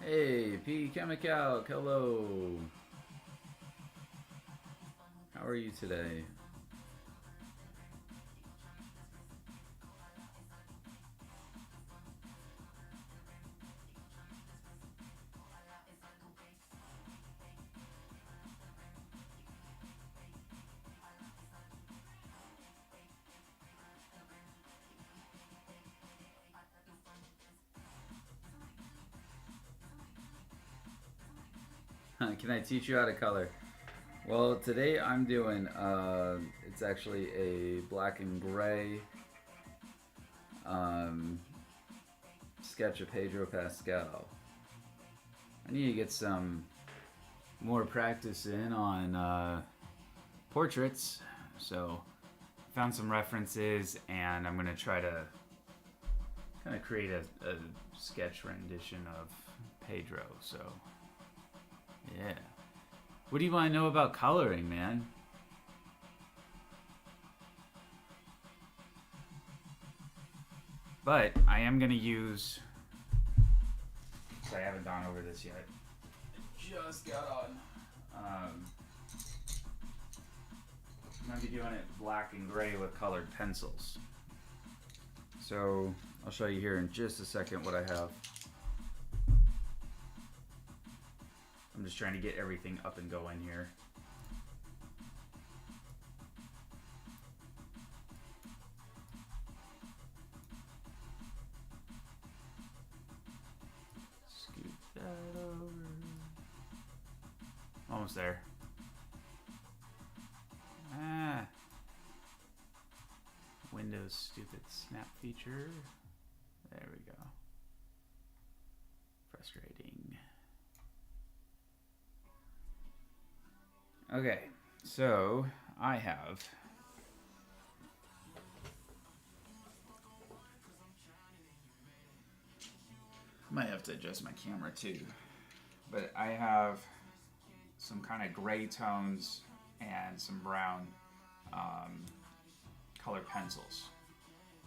Hey, P. Chemical, hello. How are you today? Can I teach you how to color? Well, today I'm doing, it's actually a black and gray um, sketch of Pedro Pascal. I need to get some more practice in on portraits, so found some references and I'm going to try to kind of create a sketch rendition of Pedro, so yeah. What do you want to know about coloring, man? But I am going to use. So I haven't gone over this yet. I just got on. I'm going to be doing it black and gray with colored pencils. So I'll show you here in just a second what I have. I'm just trying to get everything up and going here. Scoot that over. Almost there. Ah. Windows stupid snap feature. There we go. Frustrating. Okay, so I have might have to adjust my camera too, but I have some kind of gray tones and some brown colored pencils.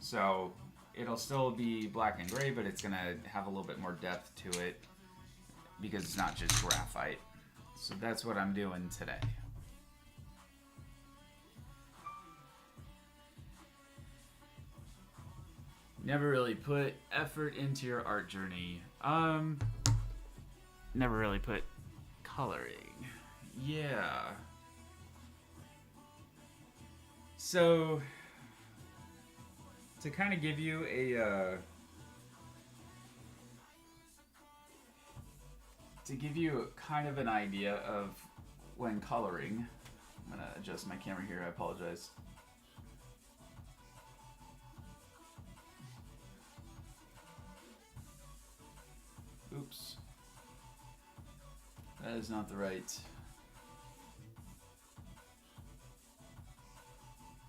So it'll still be black and gray, but it's gonna have a little bit more depth to it because it's not just graphite. So that's what I'm doing today. Never really put effort into your art journey. Never really put coloring. Yeah. So to kind of give you a to give you kind of an idea of when coloring, I'm gonna adjust my camera here. I apologize. Oops. That is not the right.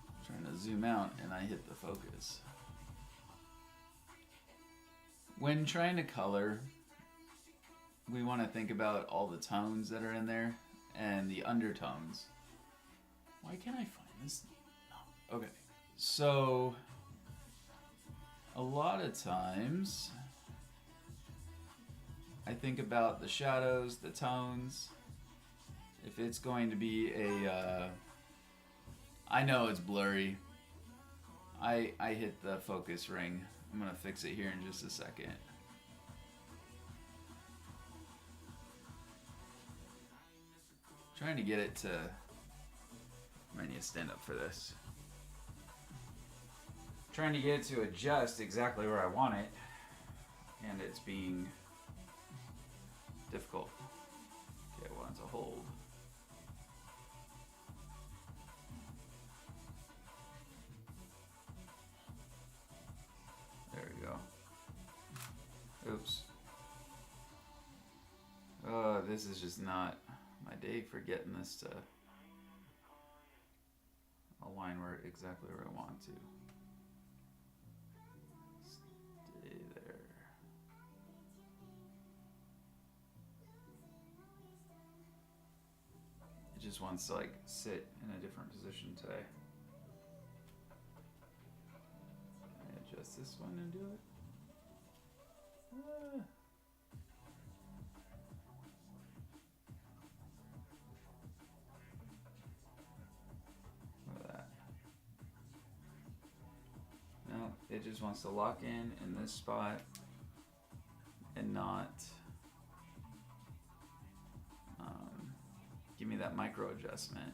I'm trying to zoom out and I hit the focus. When trying to color, we want to think about all the tones that are in there and the undertones. Why can't I find this? No. Okay. So, a lot of times, I think about the shadows, the tones. If it's going to be a, I know it's blurry. I hit the focus ring. I'm gonna fix it here in just a second. Trying to get it to. I might need to stand up for this. Trying to get it to adjust exactly where I want it, and it's being difficult. Okay, I want it to hold. There we go. Oops. Oh, this is just not my day for getting this to align where exactly where I want to. Stay there. It just wants to like sit in a different position today. Can I adjust this one and do it? It just wants to lock in this spot and not give me that micro adjustment.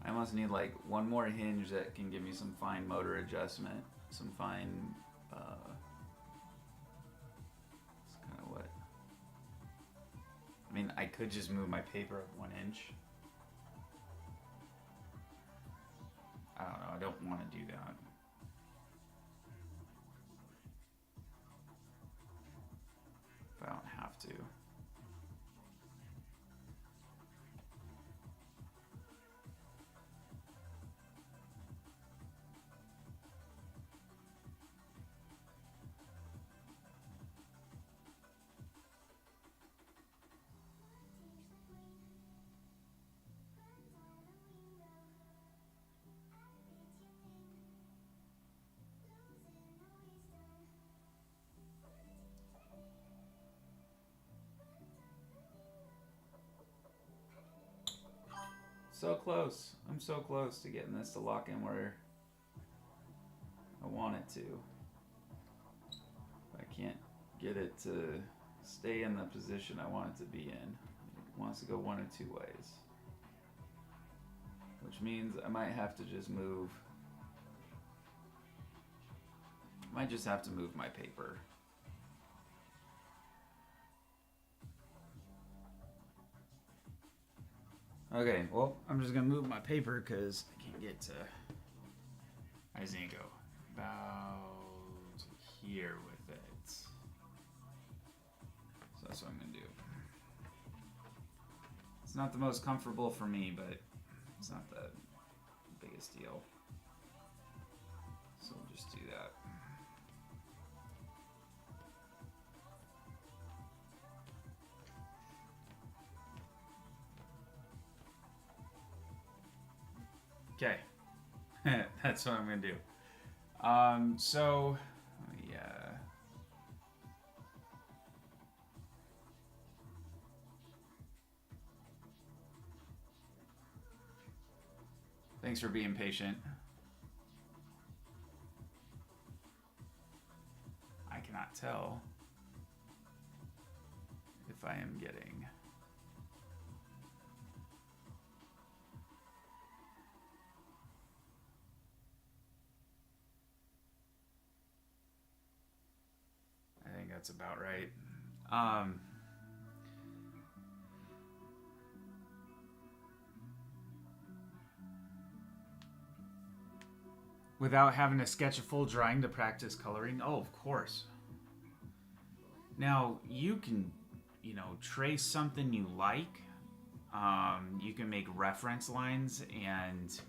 I almost need like one more hinge that can give me some fine motor adjustment, some fine, it's kind of what, I mean, I could just move my paper up 1 inch. I don't know, I don't want to do that. If I don't have to. So close. I'm so close to getting this to lock in where I want it to. I can't get it to stay in the position I want it to be in. It wants to go one of two ways. Which means I might have to just move. I might just have to move my paper. Okay, well, I'm just gonna move my paper because I can't get to. I just need to go about here with it. So that's what I'm gonna do. It's not the most comfortable for me, but it's not the biggest deal. So we'll just do that. Okay, that's what I'm gonna do. So, yeah. Thanks for being patient. I cannot tell if I am getting. I think that's about right. Without having to sketch a full drawing to practice coloring? Oh, of course. Now, you can, trace something you like. You can make reference lines and,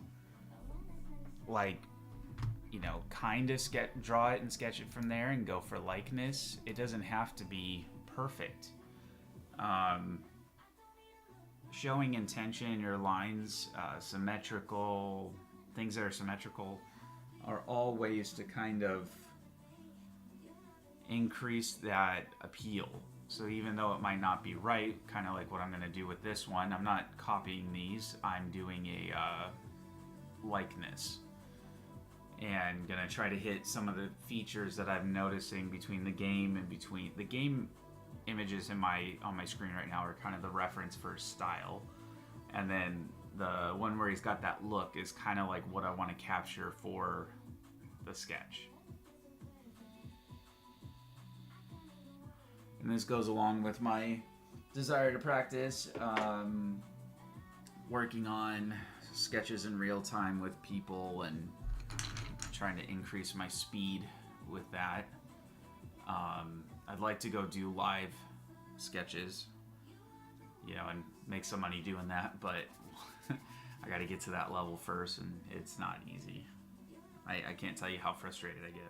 kind of draw it and sketch it from there and go for likeness. It doesn't have to be perfect. Showing intention in your lines, symmetrical, things that are symmetrical, are all ways to kind of increase that appeal. So even though it might not be right, kind of like what I'm going to do with this one, I'm not copying these, I'm doing a likeness. And going to try to hit some of the features that I'm noticing between the game and between... The game images on my screen right now are kind of the reference for style. And then the one where he's got that look is kind of like what I want to capture for the sketch. And this goes along with my desire to practice working on sketches in real time with people and trying to increase my speed with that. I'd like to go do live sketches, and make some money doing that, but I got to get to that level first, and it's not easy. I can't tell you how frustrated I get.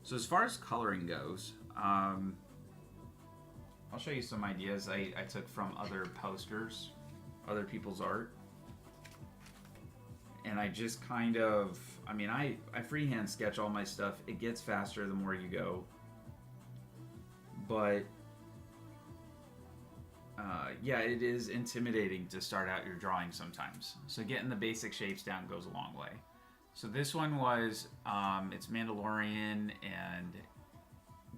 So as far as coloring goes, I'll show you some ideas I took from other posters, other people's art. And I just kind of, I freehand sketch all my stuff. It gets faster the more you go. But yeah, it is intimidating to start out your drawing sometimes. So getting the basic shapes down goes a long way. So this one was, it's Mandalorian and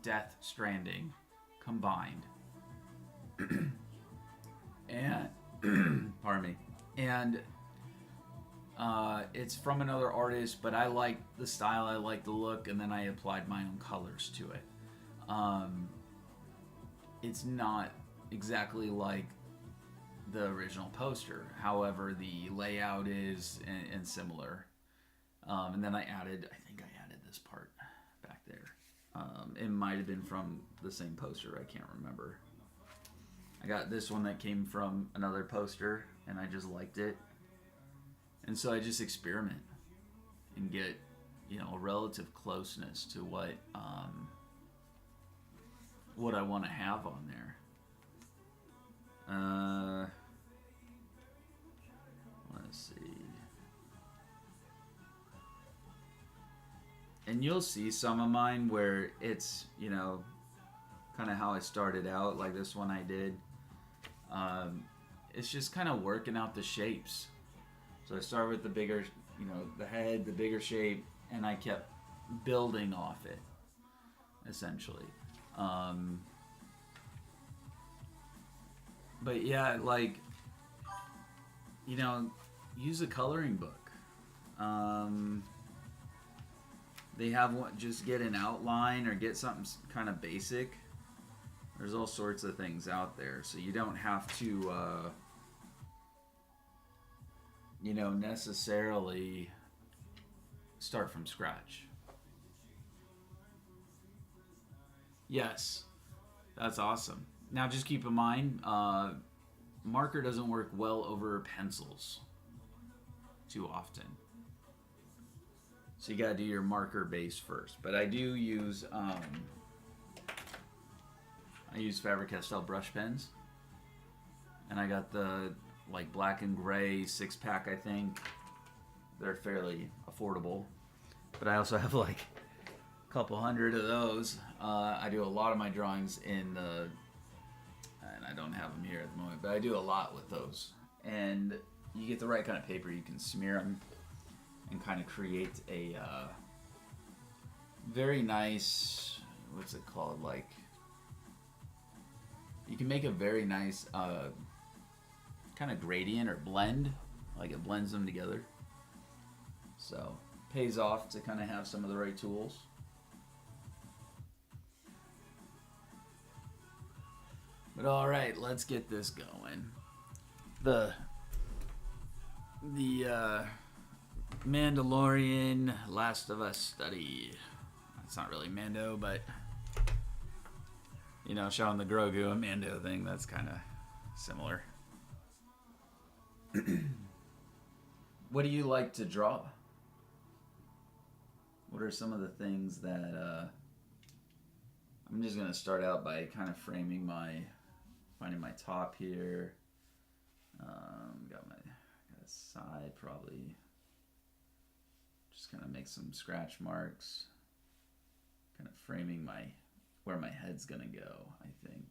Death Stranding combined. And, pardon me. And it's from another artist, but I like the style, I like the look, and then I applied my own colors to it. It's not exactly like the original poster. However, the layout is and similar. And then I think I added this part back there. It might have been from the same poster. I can't remember. I got this one that came from another poster, and I just liked it. And so I just experiment and get, a relative closeness to what I want to have on there. Let's see. And you'll see some of mine where it's, kind of how I started out, like this one I did. It's just kind of working out the shapes. So I started with the bigger, the head, the bigger shape, and I kept building off it, essentially. But yeah, use a coloring book. They have one, just get an outline or get something kind of basic. There's all sorts of things out there, so you don't have to, necessarily start from scratch. Yes, that's awesome. Now just keep in mind, marker doesn't work well over pencils too often. So you gotta do your marker base first. But I do use, I use Faber-Castell brush pens. And I got the, black and gray 6-pack, I think. They're fairly affordable. But I also have, a couple hundred of those. I do a lot of my drawings in the, and I don't have them here at the moment, but I do a lot with those. And you get the right kind of paper, you can smear them and kind of create a very nice, what's it called, you can make a very nice kind of gradient or blend, it blends them together. So pays off to kind of have some of the right tools. But all right, let's get this going. The Mandalorian Last of Us study. It's not really Mando, but showing the Grogu and Mando thing, that's kind of similar. What do you like to draw? What are some of the things that I'm just gonna start out by kind of finding my top here. Got a side, probably just kind of make some scratch marks, kind of framing where my head's gonna go, I think,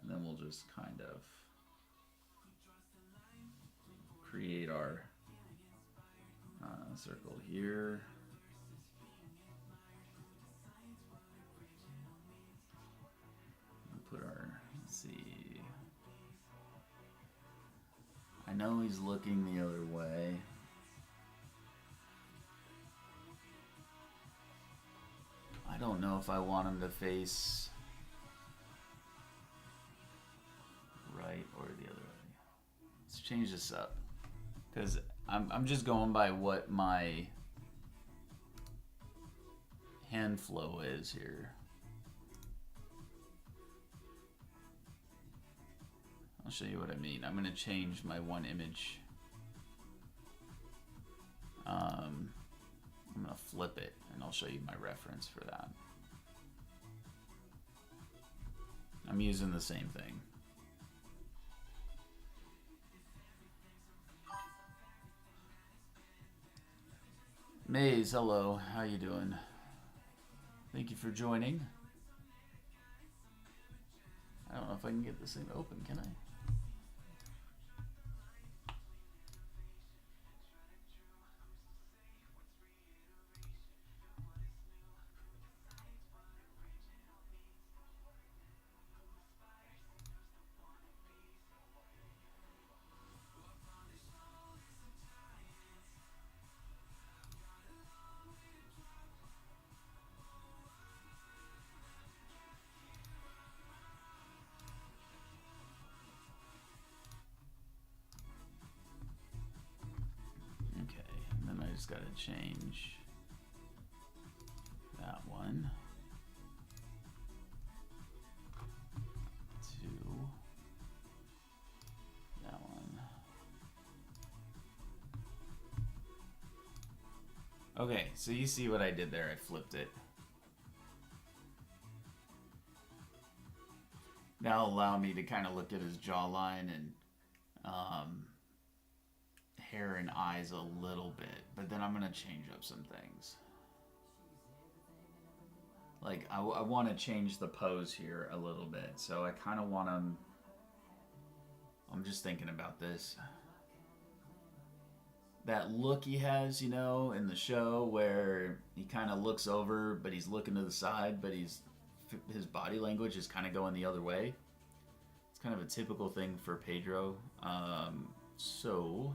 and then we'll just kind of create our circle here. Put our, let's see, I know he's looking the other way. I don't know if I want him to face right or the other way. Let's change this up, because I'm just going by what my hand flow is here. I'll show you what I mean. I'm going to change my one image. I'm going to flip it, and I'll show you my reference for that. I'm using the same thing. Maze, hello. How you doing? Thank you for joining. I don't know if I can get this thing to open, can I? Just got to change that one to that one. Okay, so you see what I did there. I flipped it. That'll allow me to kind of look at his jawline and hair and eyes a little bit, but then I'm gonna change up some things. Like I want to change the pose here a little bit, so I kind of want him. I'm just thinking about this. That look he has, you know, in the show where he kind of looks over, but he's looking to the side, but his body language is kind of going the other way. It's kind of a typical thing for Pedro. So.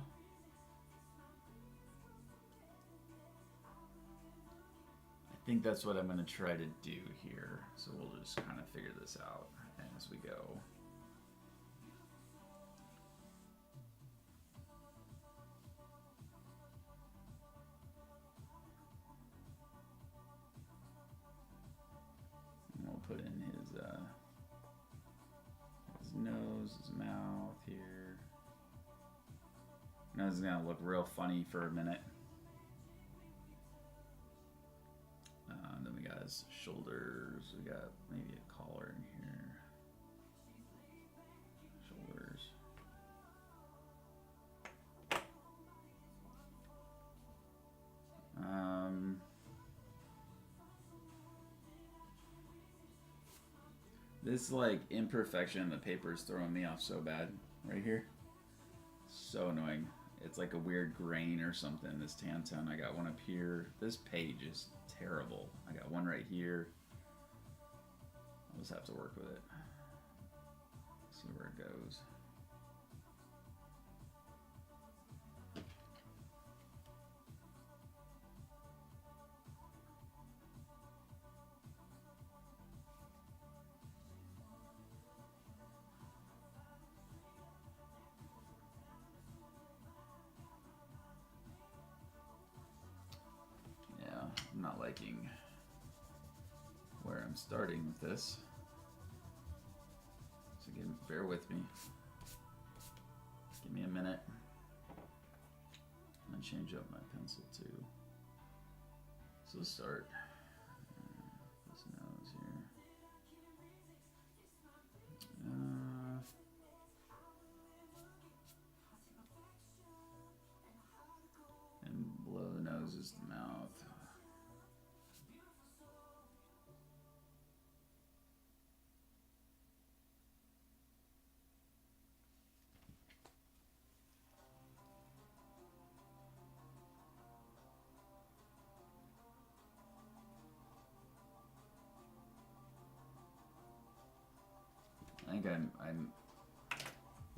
I think that's what I'm going to try to do here. So we'll just kind of figure this out as we go. And we'll put in his nose, his mouth here. Nose is going to look real funny for a minute. Then we got his shoulders. We got maybe a collar in here. Shoulders. This like imperfection in the paper is throwing me off so bad right here. So annoying. It's like a weird grain or something. This tan tone. I got one up here. This page is terrible. I got one right here. I'll just have to work with it. See where it goes. I'm not liking where I'm starting with this. So again, bear with me. Give me a minute. I'm gonna change up my pencil too. So let's start this nose here. And below the nose is the mouth. I think I'm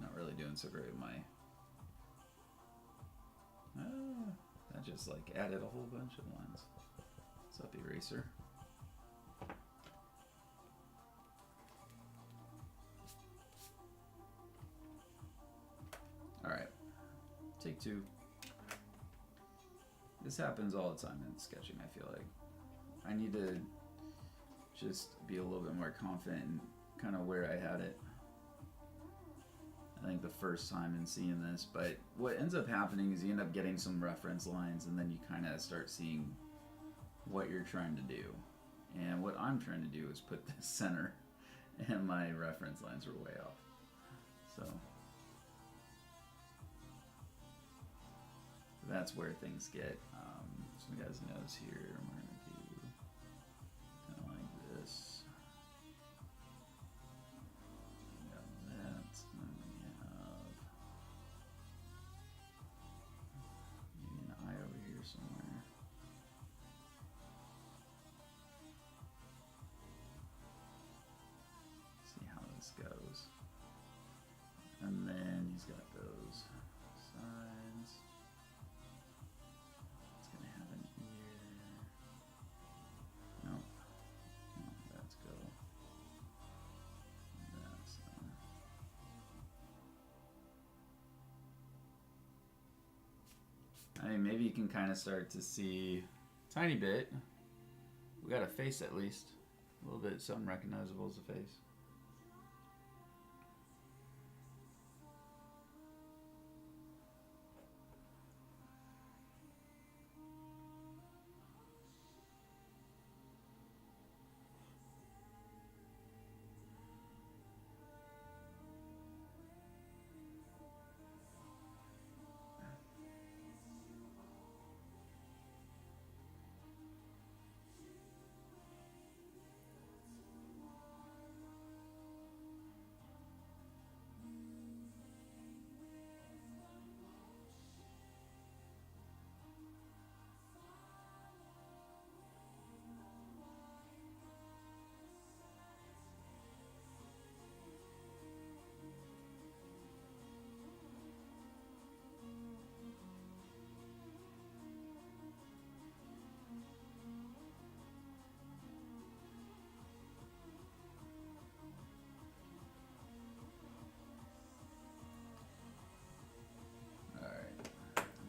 not really doing so great with my. That just like added a whole bunch of lines. What's up, eraser? All right, take two. This happens all the time in sketching. I feel like I need to just be a little bit more confident in kind of where I had it. I think the first time in seeing this, but what ends up happening is you end up getting some reference lines and then you kind of start seeing what you're trying to do. And what I'm trying to do is put the center and my reference lines are way off. So that's where things get. So we got his nose here. We're going to do kind of like this. mean, maybe you can kind of start to see a tiny bit. We got a face at least. A little bit, something recognizable as a face.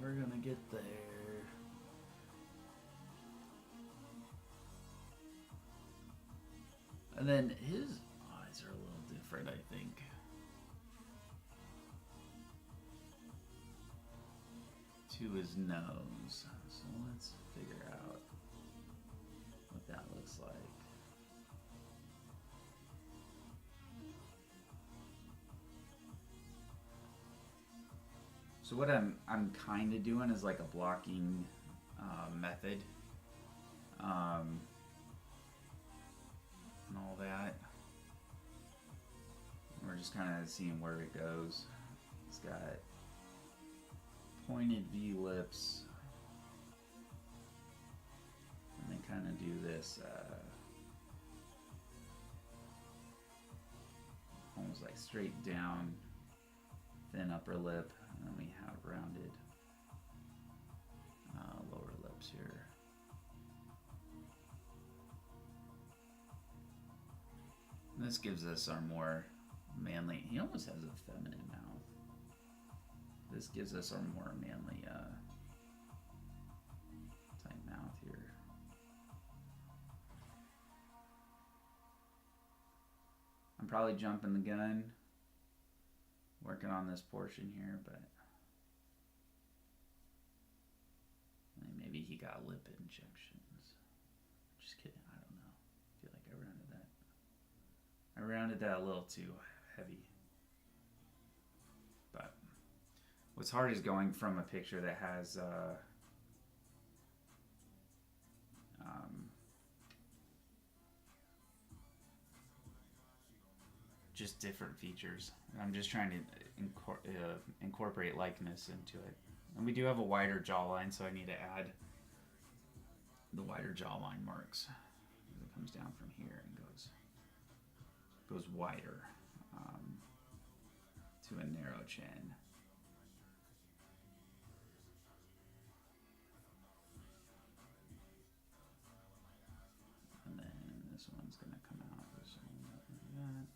We're gonna get there. And then his eyes are a little different, I think. To his nose. So let's figure out what that looks like. So what I'm kind of doing is like a blocking method, and all that. We're just kind of seeing where it goes. It's got pointed V lips, and then kind of do this almost like straight down, thin upper lip. And then we have rounded lower lips here. And this gives us our more manly, he almost has a feminine mouth. This gives us our more manly type mouth here. I'm probably jumping the gun, working on this portion here, but maybe he got lip injections. Just kidding, I don't know. I feel like I rounded that a little too heavy. But what's hard is going from a picture that has just different features. I'm just trying to incorporate likeness into it. And we do have a wider jawline, so I need to add the wider jawline marks. It comes down from here and goes wider to a narrow chin. And then this one's going to come out just like that.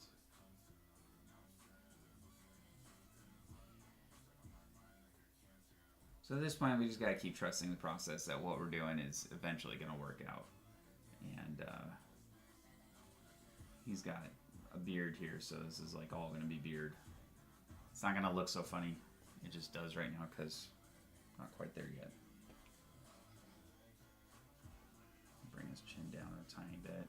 So at this point, we just got to keep trusting the process that what we're doing is eventually going to work out. And he's got a beard here, so this is like all going to be beard. It's not going to look so funny. It just does right now because not quite there yet. Bring his chin down a tiny bit.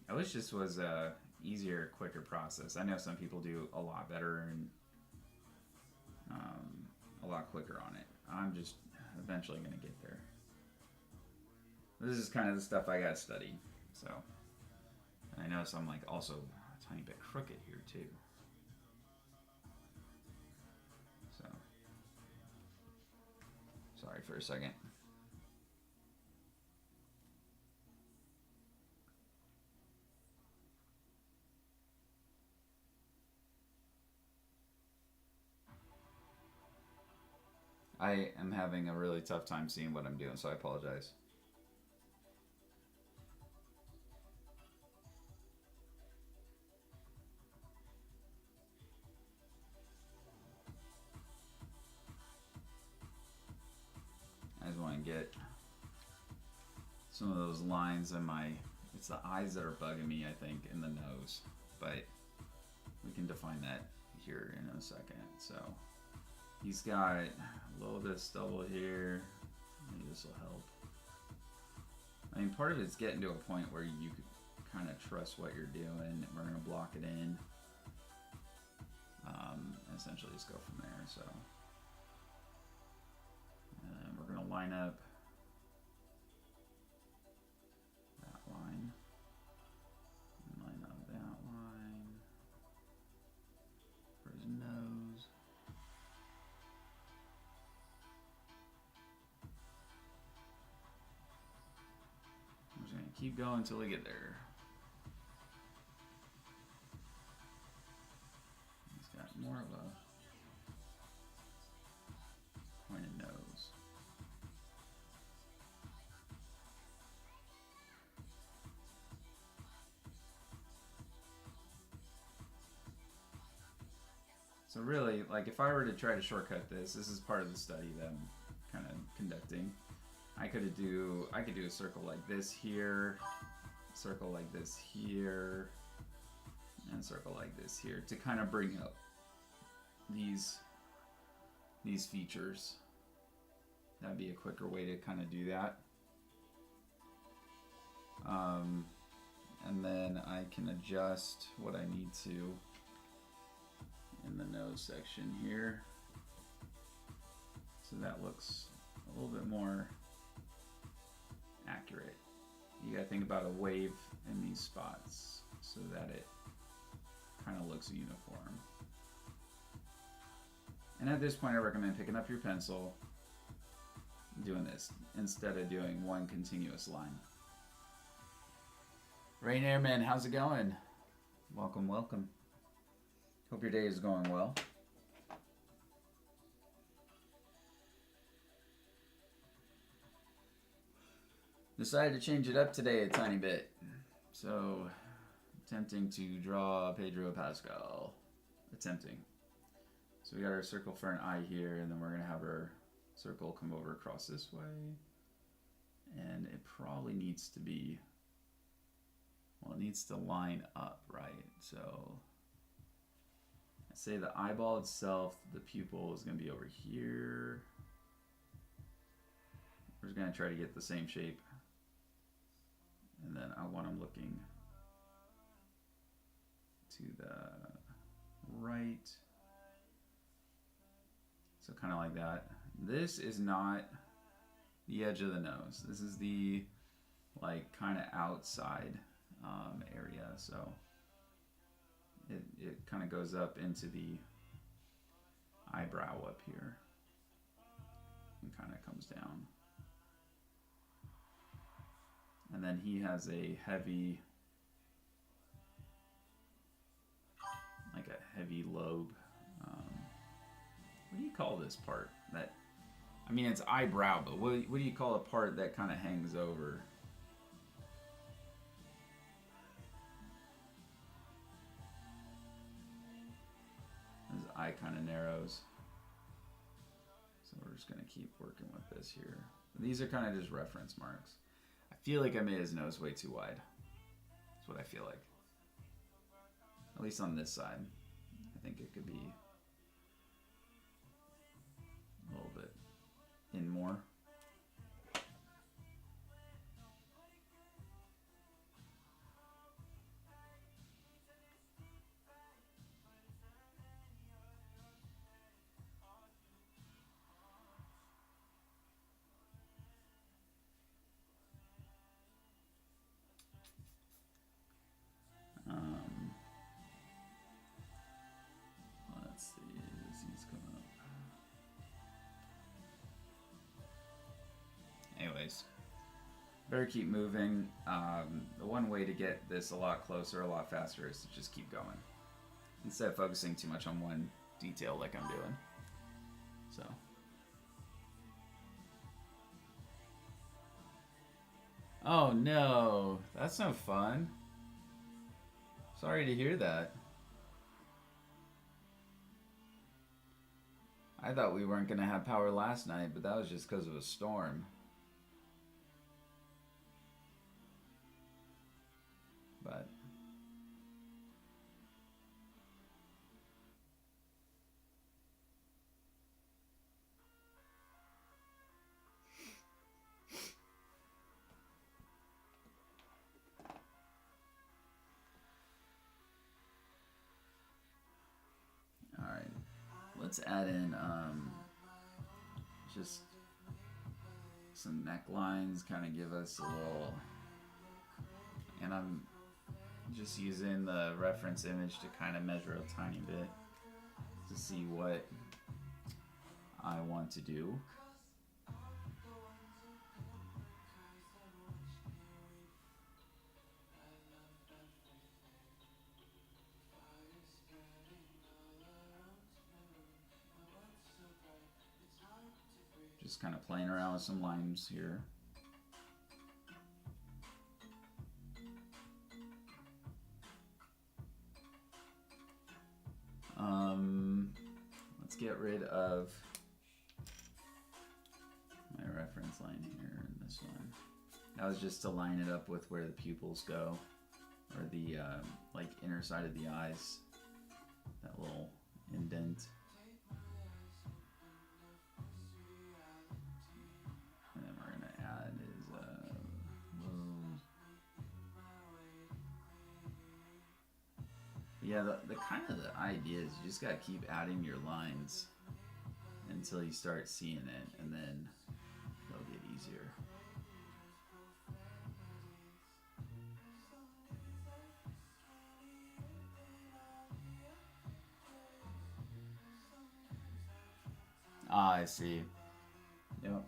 I wish this was a easier, quicker process. I know some people do a lot better and a lot quicker on it. I'm just eventually going to get there. This is kind of the stuff I got to study. So, and I notice I'm like also a tiny bit crooked here too. So, sorry for a second. I am having a really tough time seeing what I'm doing, so I apologize. I just want to get some of those lines in my... It's the eyes that are bugging me, I think, in the nose. But we can define that here in a second. So he's got a little bit of stubble here. Maybe this will help. I mean, part of it's getting to a point where you kind of trust what you're doing. We're going to block it in. Essentially just go from there. So we're going to line up that line. And line up that line for his nose. I'm just going to keep going until we get there. He's got more of a pointed nose. So really, like if I were to try to shortcut this is part of the study that I'm kind of conducting. I could do a circle like this here, circle like this here, and circle like this here to kind of bring up these features. That'd be a quicker way to kind of do that. And then I can adjust what I need to in the nose section here. So that looks a little bit more accurate. You gotta think about a wave in these spots so that it kind of looks uniform. And at this point I recommend picking up your pencil and doing this instead of doing one continuous line. Rain Airman, how's it going? Welcome, welcome. Hope your day is going well. Decided to change it up today a tiny bit. So, attempting to draw Pedro Pascal. Attempting. So we got our circle for an eye here, and then we're going to have our circle come over across this way. And it probably needs to be, well, it needs to line up, right? So, I say the eyeball itself, the pupil is going to be over here. We're just going to try to get the same shape. And then I want them looking to the right. So kind of like that. This is not the edge of the nose. This is the like kind of outside area. So it kind of goes up into the eyebrow up here and kind of comes down. And then he has a heavy, like a heavy lobe. What do you call this part? That, I mean, it's eyebrow, but what do you call a part that kind of hangs over? His eye kind of narrows. So we're just going to keep working with this here. These are kind of just reference marks. I feel like I made his nose way too wide. That's what I feel like. At least on this side. I think it could be a little bit in more. Let's see, as he's coming up. Anyways, better keep moving. The one way to get this a lot closer, a lot faster, is to just keep going instead of focusing too much on one detail like I'm doing. So Oh no, that's no fun. Sorry to hear that. I thought we weren't going to have power last night, but that was just because of a storm. But all right, let's add in just some necklines, kind of give us a little. And I'm just using the reference image to kind of measure a tiny bit to see what I want to do. Just kind of playing around with some lines here. Let's get rid of my reference line here in this one. That was just to line it up with where the pupils go, or the like inner side of the eyes, that little indent. And then we're gonna add his yeah, the kind of the idea is you just gotta keep adding your lines until you start seeing it, and then they'll get easier. Ah, I see. Yep.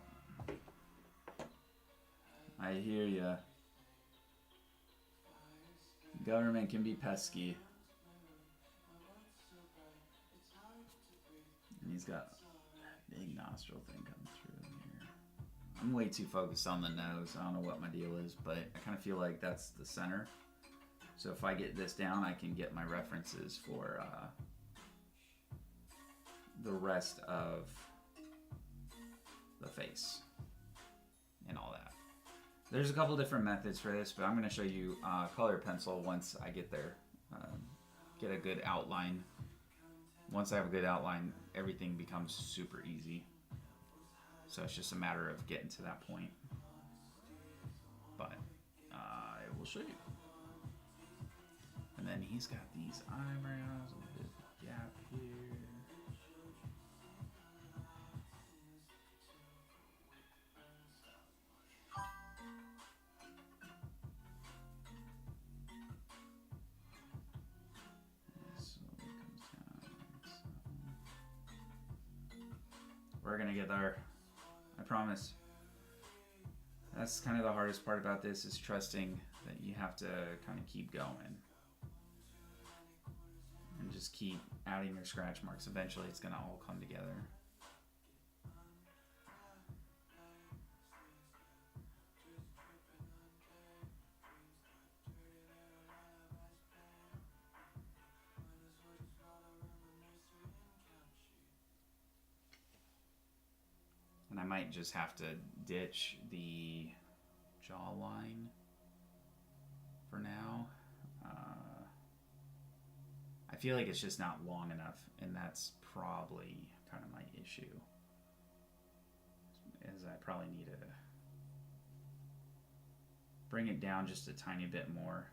I hear ya. Government can be pesky. And he's got that big nostril thing coming through here. I'm way too focused on the nose. I don't know what my deal is, but I kind of feel like that's the center. So if I get this down, I can get my references for the rest of the face and all that. There's a couple different methods for this, but I'm going to show you color pencil once I get there. Get a good outline. Once I have a good outline, everything becomes super easy. So it's just a matter of getting to that point. But I will show you. And then he's got these eyebrows, a bit of a gap here. We're gonna get there. I promise. That's kind of the hardest part about this, is trusting that you have to kind of keep going. And just keep adding your scratch marks. Eventually it's gonna all come together. And I might just have to ditch the jawline for now. I feel like it's just not long enough, and that's probably kind of my issue. Is I probably need to bring it down just a tiny bit more.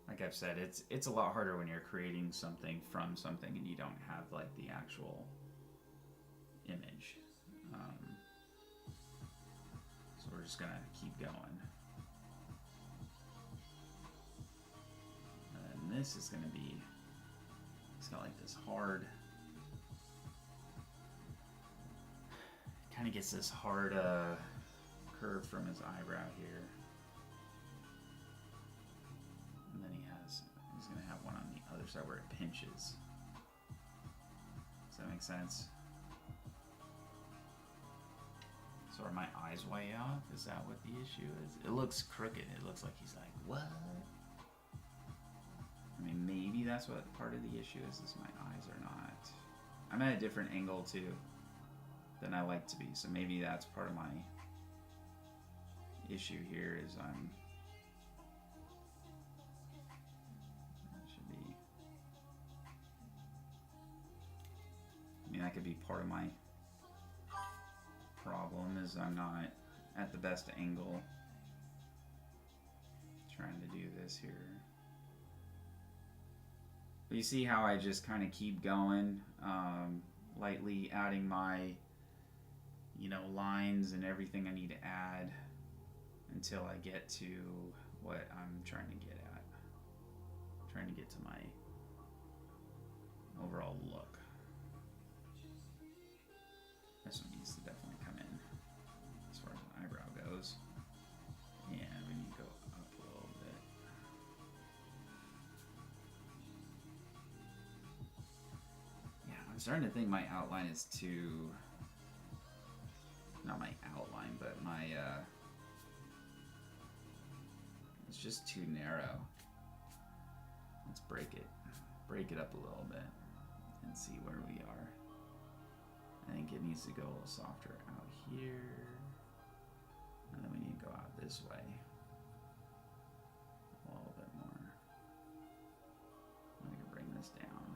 Like I've said, it's a lot harder when you're creating something from something and you don't have like the actual image. So we're just gonna keep going. And this is gonna be, it's got like this hard, kind of gets this hard curve from his eyebrow here. He's going to have one on the other side where it pinches. Does that make sense? So are my eyes way off? Is that what the issue is? It looks crooked. It looks like he's like, what? I mean, maybe that's what part of the issue is my eyes are not. I'm at a different angle too than I like to be. So maybe that's part of my issue here is I'm that could be part of my problem is I'm not at the best angle trying to do this here. But you see how I just kind of keep going, lightly adding my, you know, lines and everything I need to add until I get to what I'm trying to get at. I'm trying to get to my overall look. This one needs to definitely come in as far as an eyebrow goes. And we need to go up a little bit. Yeah, I'm starting to think my outline is too, not my outline, but my, it's just too narrow. Let's break it up a little bit and see where we are. I think it needs to go a little softer out here, and then we need to go out this way a little bit more. I can bring this down.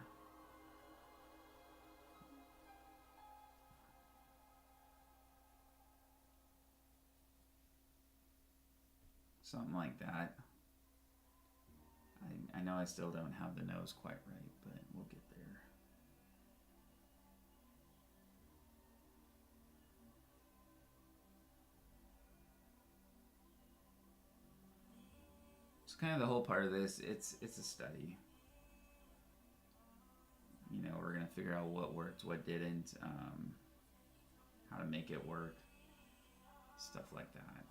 Something like that. I know I still don't have the nose quite right, but we'll get there. Kind of the whole part of this, it's a study. You know, we're gonna figure out what worked, what didn't, how to make it work, stuff like that.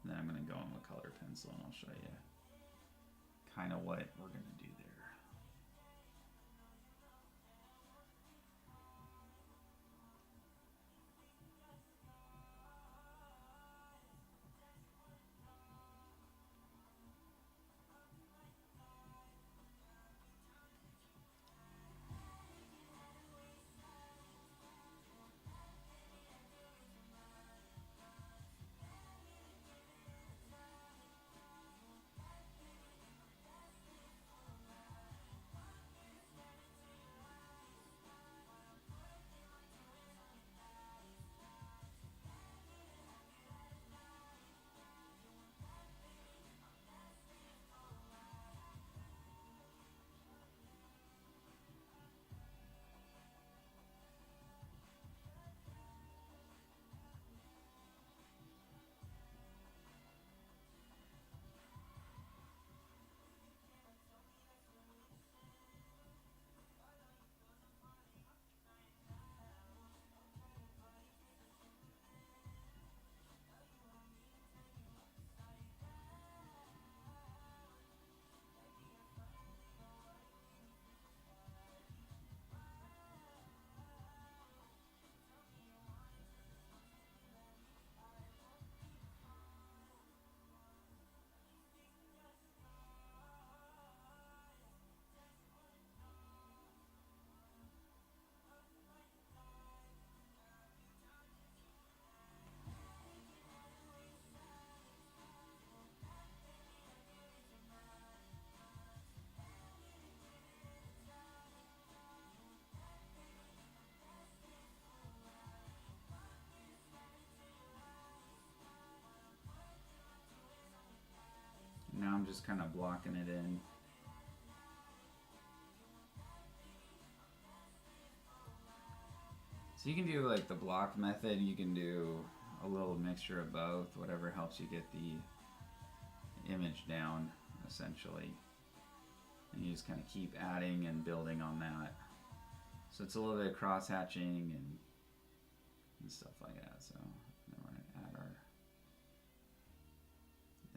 And then I'm gonna go in with color pencil and I'll show you kind of what we're gonna do there. Now I'm just kind of blocking it in. So you can do like the block method, you can do a little mixture of both, whatever helps you get the image down, essentially. And you just kind of keep adding and building on that. So it's a little bit of cross-hatching and stuff like that. So then we're going to add our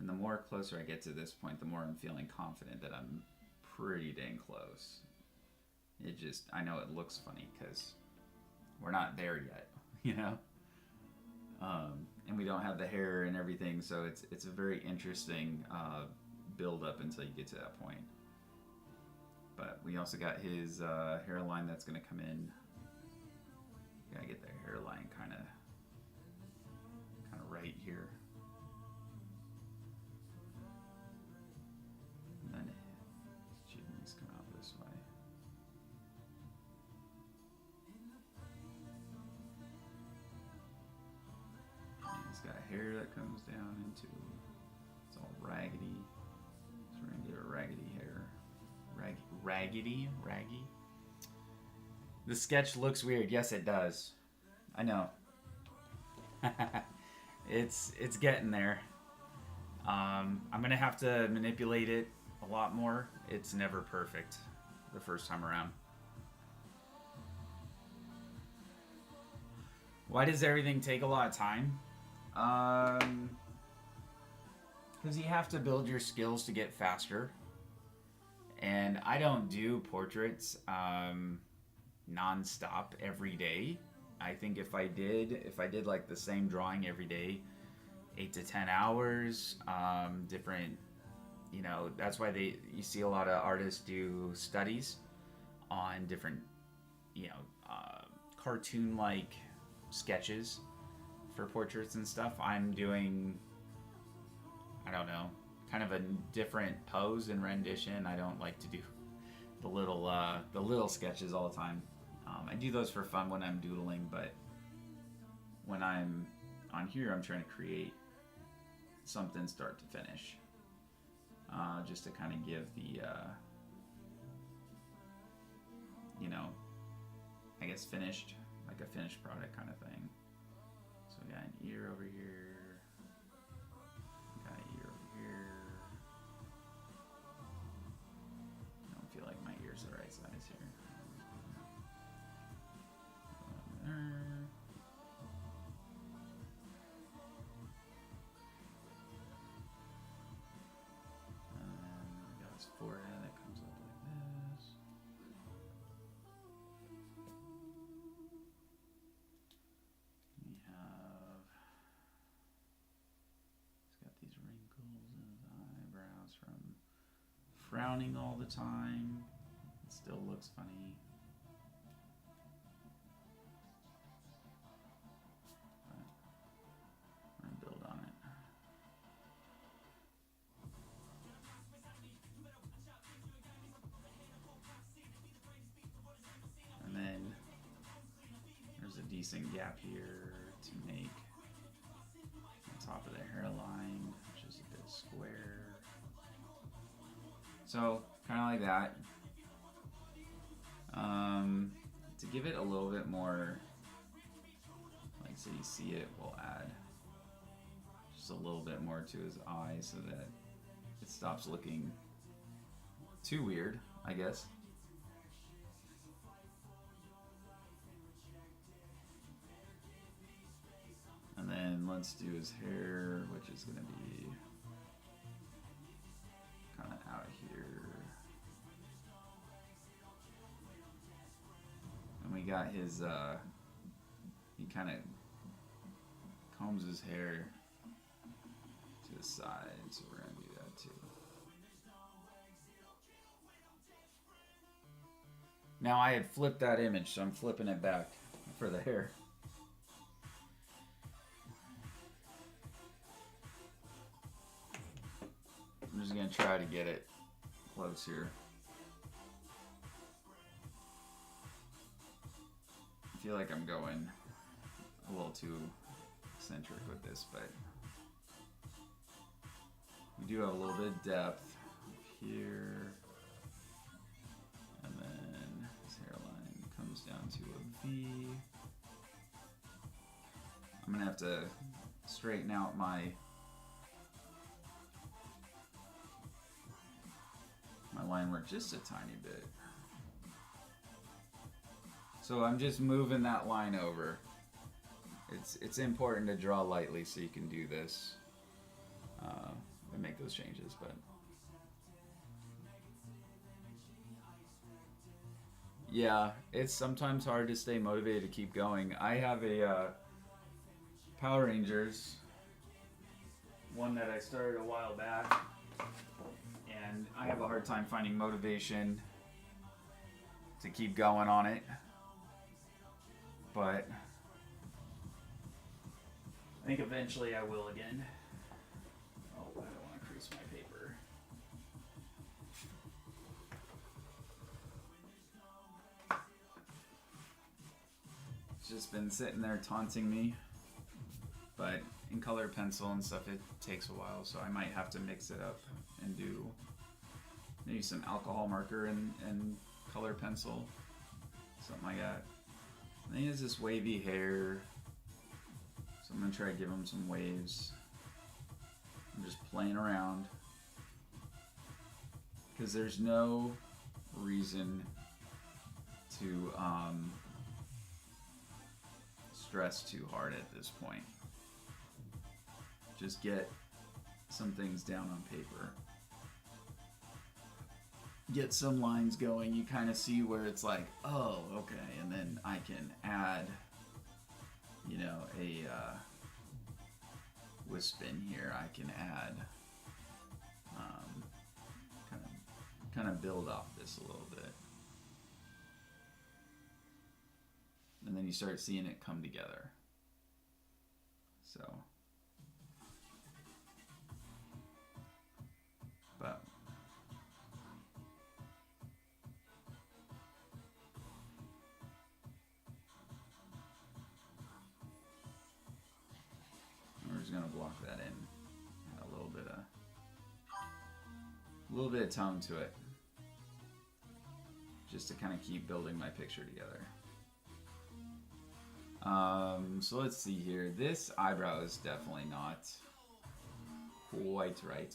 And the more closer I get to this point, the more I'm feeling confident that I'm pretty dang close. I know it looks funny because we're not there yet, you know? And we don't have the hair and everything, so it's a very interesting build up until you get to that point. But we also got his hairline that's going to come in. Gotta get the hairline kind of right here. And then his chimneys come out this way. And he's got hair that comes down into, it's all raggedy. So we're gonna give it raggedy hair. Raggy. The sketch looks weird. Yes, it does. I know. It's getting there. I'm gonna have to manipulate it a lot more. It's never perfect the first time around. Why does everything take a lot of time? Because you have to build your skills to get faster. And I don't do portraits non-stop every day. I think if I did like the same drawing every day, 8 to 10 hours, different, you know, that's why you see a lot of artists do studies on different, you know, cartoon-like sketches for portraits and stuff. I'm doing, I don't know, kind of a different pose and rendition. I don't like to do the little sketches all the time. I do those for fun when I'm doodling, but when I'm on here, I'm trying to create something start to finish, just to kind of give the, you know, I guess finished, like a finished product kind of thing. So we got an ear over here, got an ear over here. I don't feel like my ear's the right size here. There. We got his forehead that comes up like this. We have, he's got these wrinkles in his eyebrows from frowning all the time. It still looks funny. Decent gap here to make the top of the hairline, which is a bit square. So kind of like that. To give it a little bit more, like so you see it, we'll add just a little bit more to his eye so that it stops looking too weird, I guess. And then let's do his hair, which is going to be kind of out here. And we got his, he kind of combs his hair to the side, so we're going to do that too. Now I had flipped that image, so I'm flipping it back for the hair. I'm just going to try to get it close here. I feel like I'm going a little too eccentric with this, but we do have a little bit of depth here. And then his hairline comes down to a V. I'm going to have to straighten out my line work just a tiny bit. So I'm just moving that line over. It's important to draw lightly so you can do this and make those changes, but yeah, it's sometimes hard to stay motivated to keep going. I have a Power Rangers one that I started a while back, and I have a hard time finding motivation to keep going on it. But I think eventually I will again. Oh, I don't want to crease my paper. It's just been sitting there taunting me. But in color pencil and stuff, it takes a while, so I might have to mix it up and do maybe some alcohol marker and color pencil, something like that. And he has this wavy hair, so I'm gonna try to give him some waves. I'm just playing around because there's no reason to stress too hard at this point. Just get some things down on paper. Get some lines going. You kind of see where it's like, oh, okay, and then I can add, you know, a wisp in here. I can add, kind of build off this a little bit, and then you start seeing it come together. So. But we're just gonna block that in. Add a little bit of tone to it, just to kind of keep building my picture together. So let's see here. This eyebrow is definitely not quite right.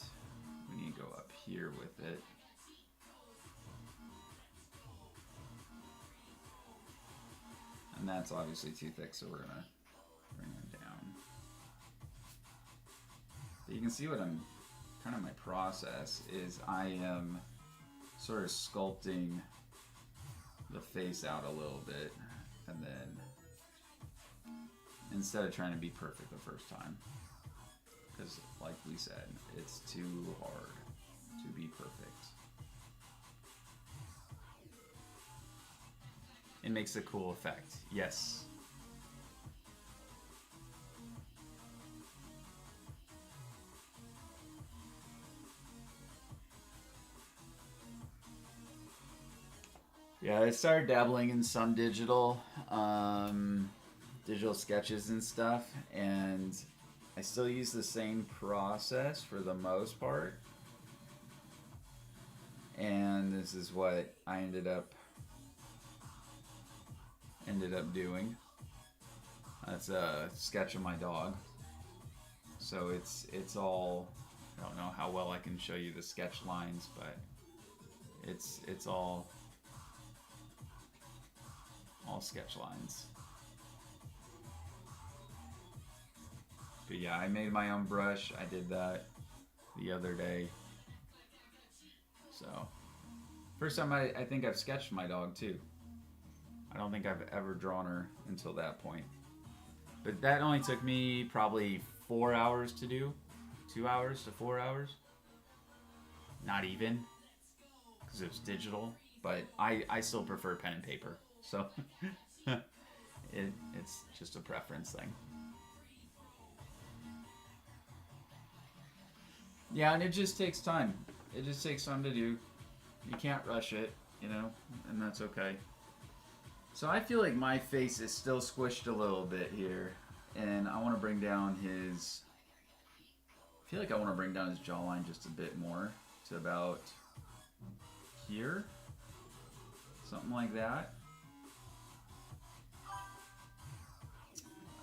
We need to go up here with it. And that's obviously too thick, so we're gonna bring it down. But you can see what I'm, kind of my process is I am sort of sculpting the face out a little bit, and then instead of trying to be perfect the first time. Because, like we said, it's too hard to be perfect. It makes a cool effect, yes. Yeah, I started dabbling in some digital sketches and stuff, and I still use the same process for the most part. And this is what I ended up doing. That's a sketch of my dog. So it's all, I don't know how well I can show you the sketch lines, but it's all sketch lines. But yeah, I made my own brush. I did that the other day. So, first time I think I've sketched my dog too. I don't think I've ever drawn her until that point. But that only took me probably 4 hours to do. 2 hours to 4 hours. Not even, because it was digital. But I still prefer pen and paper. So, it's just a preference thing. Yeah, and it just takes time. It just takes time to do. You can't rush it, you know, and that's okay. So I feel like my face is still squished a little bit here, and I want to bring down his... I feel like I want to bring down his jawline just a bit more to about here. Something like that.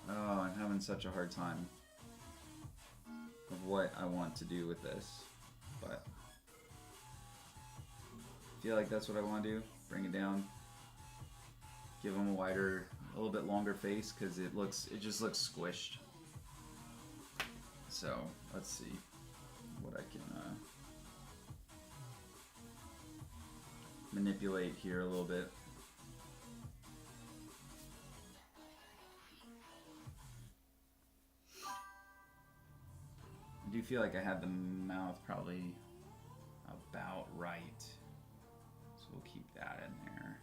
Oh, I'm having such a hard time of what I want to do with this, but I feel like that's what I want to do. Bring it down, give him a wider, a little bit longer face, because it just looks squished. So let's see what I can manipulate here a little bit. I do feel like I had the mouth probably about right, so we'll keep that in there.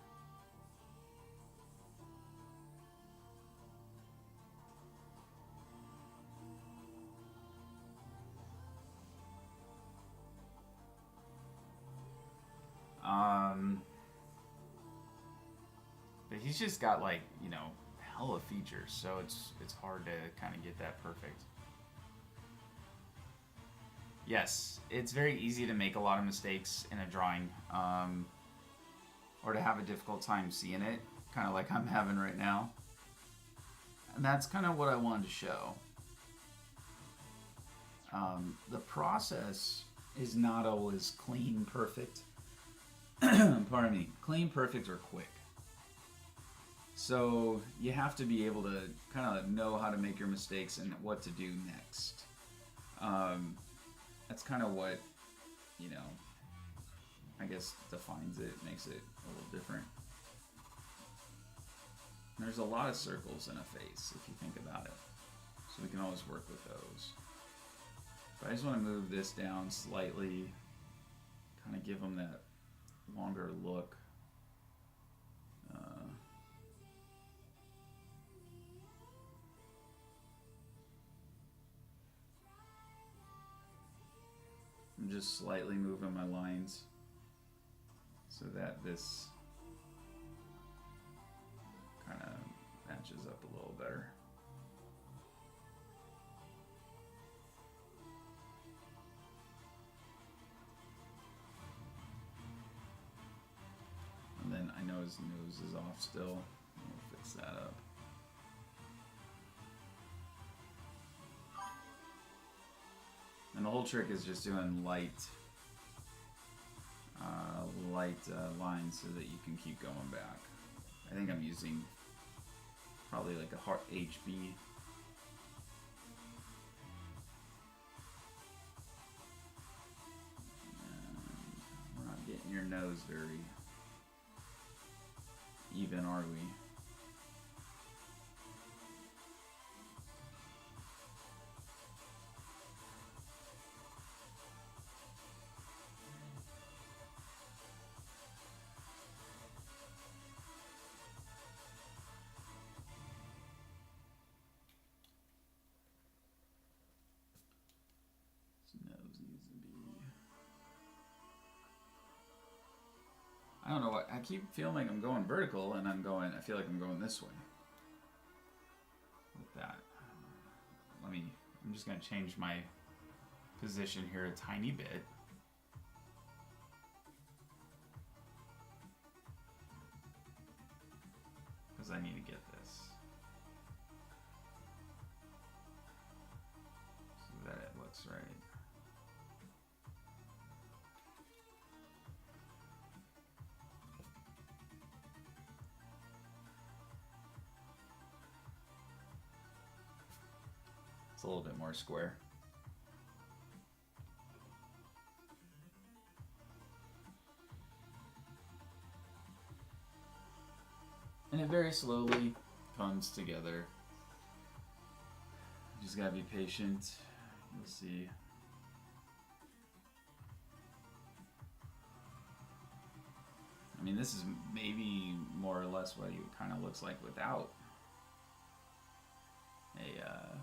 But he's just got, like, you know, hella features, so it's hard to kind of get that perfect. Yes, it's very easy to make a lot of mistakes in a drawing, or to have a difficult time seeing it, kind of like I'm having right now. And that's kind of what I wanted to show. The process is not always clean, perfect. Pardon me, clean, perfect, or quick. So you have to be able to kind of know how to make your mistakes and what to do next. That's kind of what, you know, I guess defines it, makes it a little different. There's a lot of circles in a face if you think about it, so we can always work with those. But I just want to move this down slightly, kind of give them that longer look. I'm just slightly moving my lines so that this kind of matches up a little better. And then I know his nose is off still. We'll fix that up. And the whole trick is just doing light lines so that you can keep going back. I think I'm using probably like a hard HB. And we're not getting your nose very even, are we? I don't know what, I keep feeling like I'm going vertical and I feel like I'm going this way. With that. I'm just going to change my position here a tiny bit. Because I need to get this. So that it looks right. A little bit more square. And it very slowly comes together. You just gotta be patient. You'll see. I mean, this is maybe more or less what it kind of looks like without a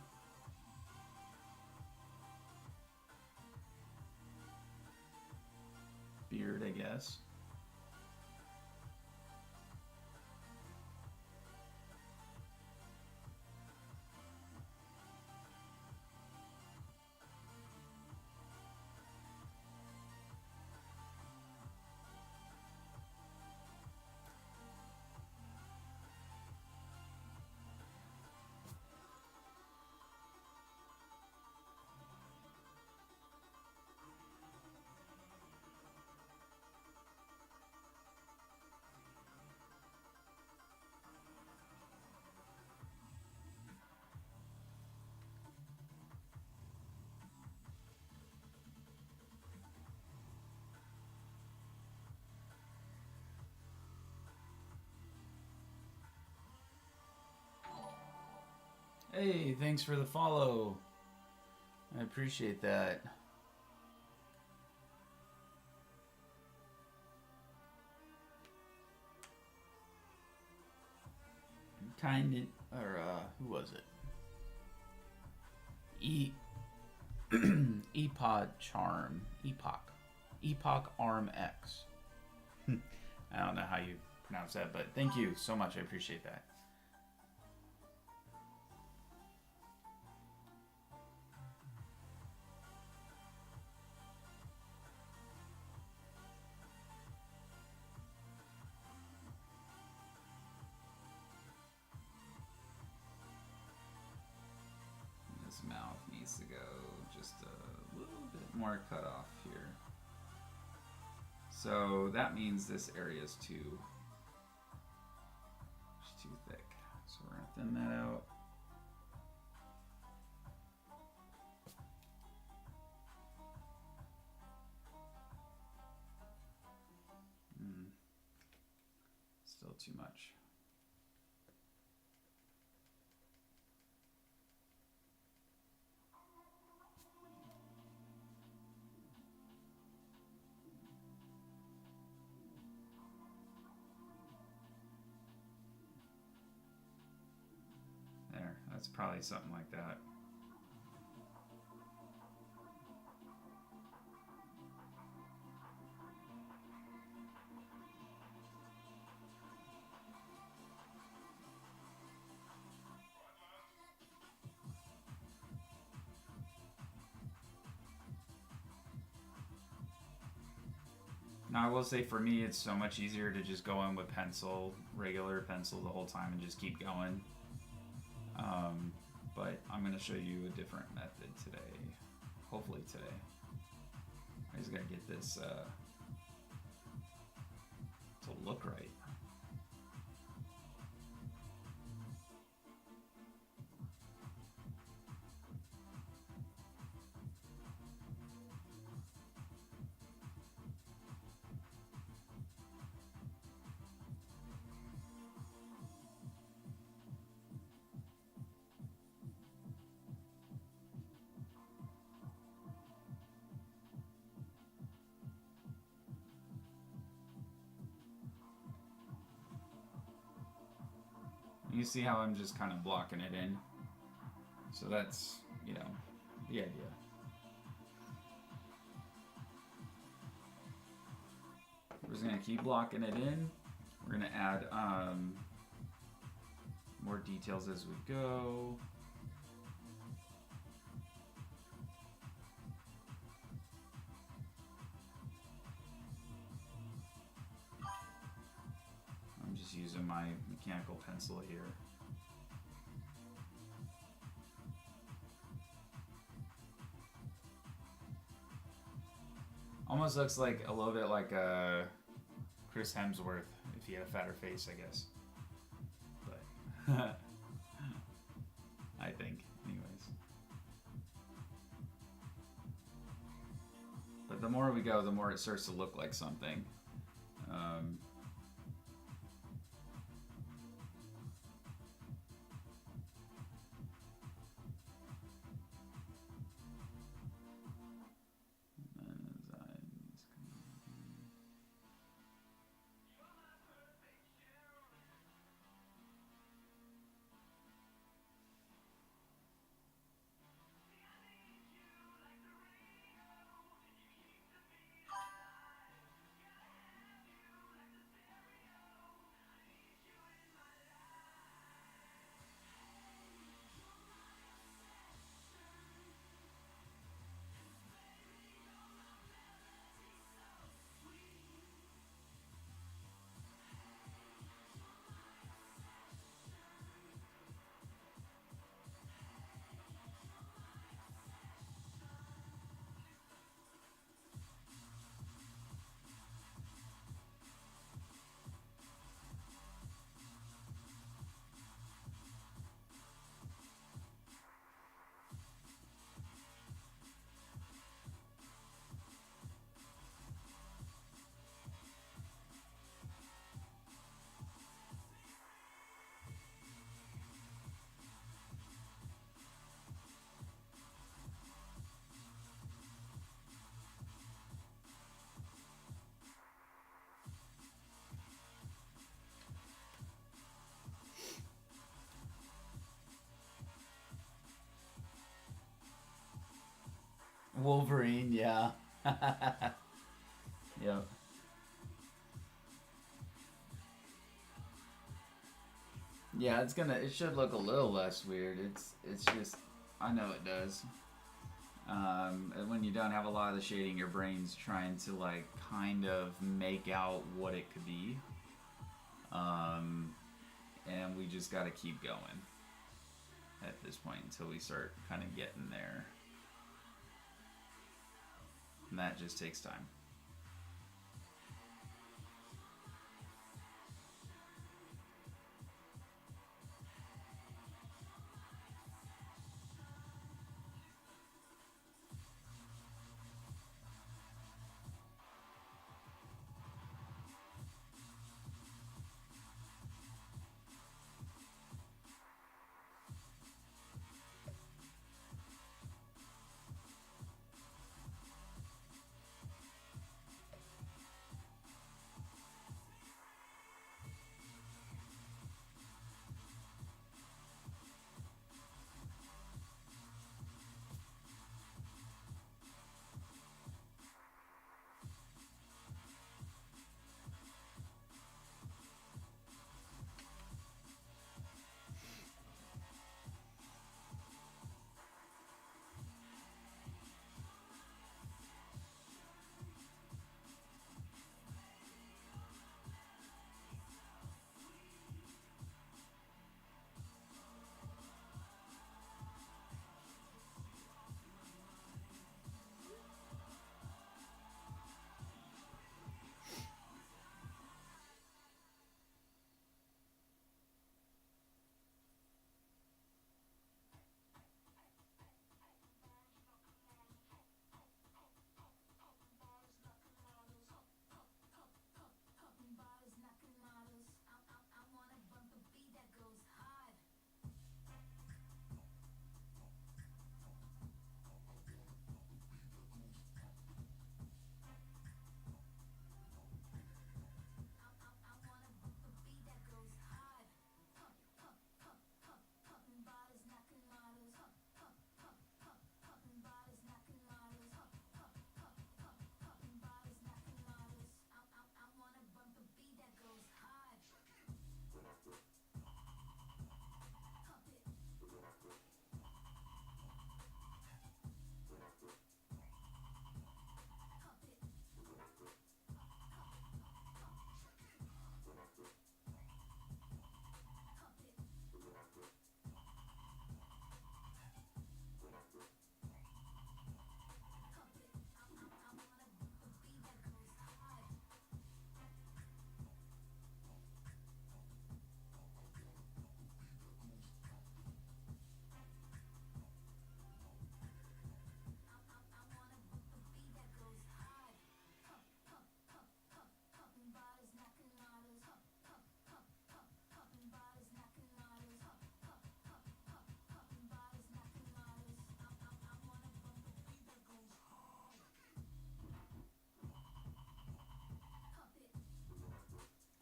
beard, I guess. Hey, thanks for the follow. I appreciate that. Kind of, or who was it? Epod Charm, Epoch Arm X. I don't know how you pronounce that, but thank you so much. I appreciate that. This mouth needs to go just a little bit more cut off here. So that means this area is too thick. So we're gonna thin that out. Still too much. There, that's probably something like that. Now, I will say for me, it's so much easier to just go in with pencil, regular pencil, the whole time and just keep going. But I'm going to show you a different method today. Hopefully today. I just got to get this to look right. You see how I'm just kind of blocking it in? So that's, you know, the idea. We're just going to keep blocking it in. We're going to add more details as we go. I'm just using my mechanical pencil here. Almost looks like a little bit like Chris Hemsworth if he had a fatter face, I guess. But I think, anyways. But the more we go, the more it starts to look like something. Wolverine, yeah. Yep. Yeah, it should look a little less weird. It's just, I know it does. And when you don't have a lot of the shading, your brain's trying to like kind of make out what it could be. Um, and we just got to keep going at this point until we start kind of getting there. And that just takes time.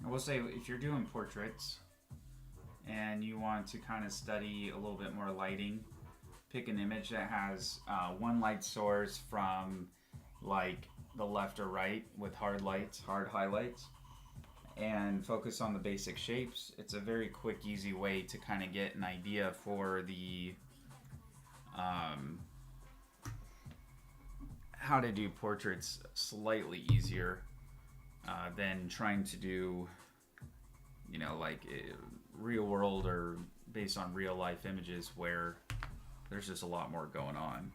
I will say, if you're doing portraits and you want to kind of study a little bit more lighting, pick an image that has one light source from like the left or right with hard lights, hard highlights, and focus on the basic shapes. It's a very quick, easy way to kind of get an idea for the um, how to do portraits slightly easier than trying to do, like real world or based on real life images where there's just a lot more going on.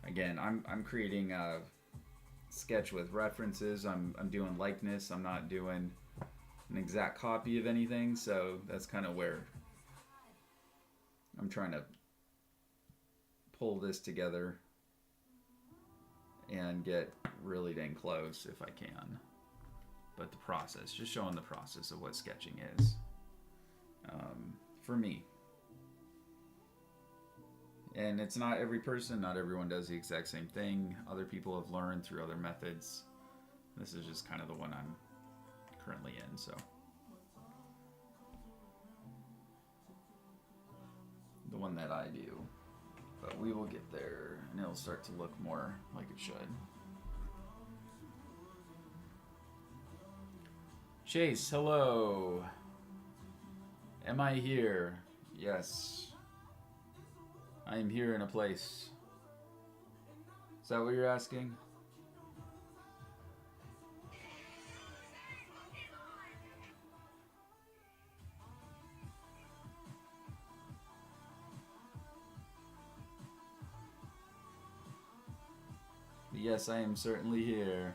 Again, I'm creating a sketch with references. I'm doing likeness. I'm not doing an exact copy of anything. So that's kind of where I'm trying to pull this together and get really dang close if I can. But the process, just showing the process of what sketching is for me. And it's not every person, not everyone does the exact same thing. Other people have learned through other methods. This is just kind of the one I'm currently in, so. The one that I do. But we will get there, and it'll start to look more like it should. Chase, hello. Am I here? Yes. I am here in a place. Is that what you're asking? Yes, I am certainly here.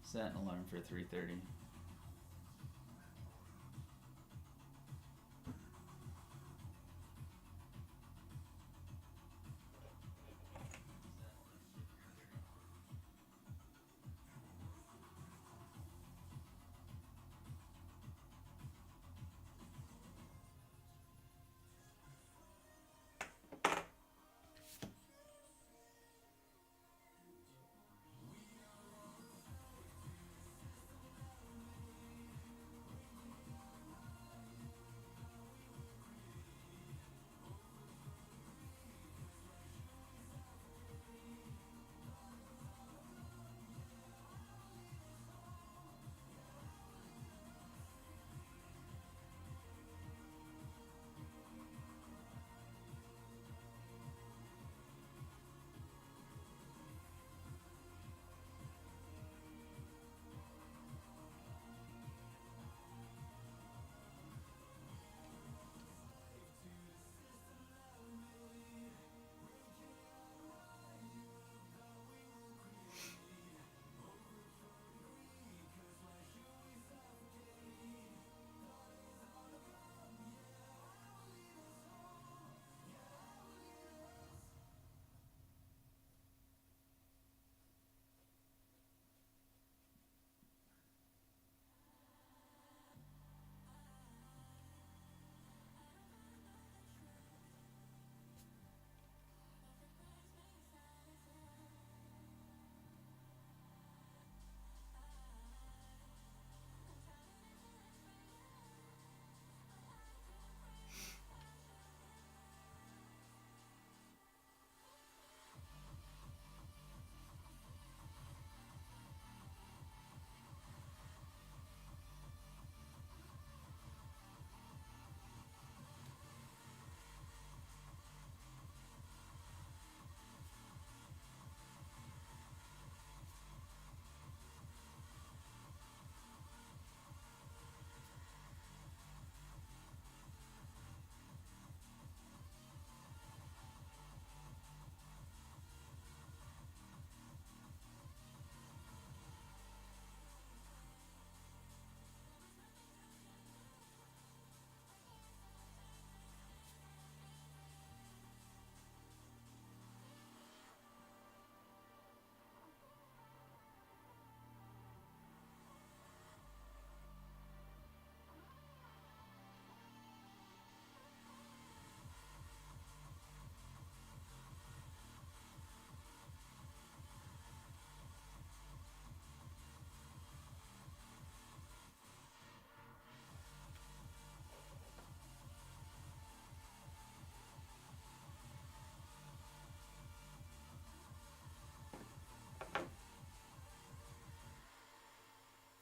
Set an alarm for 3:30.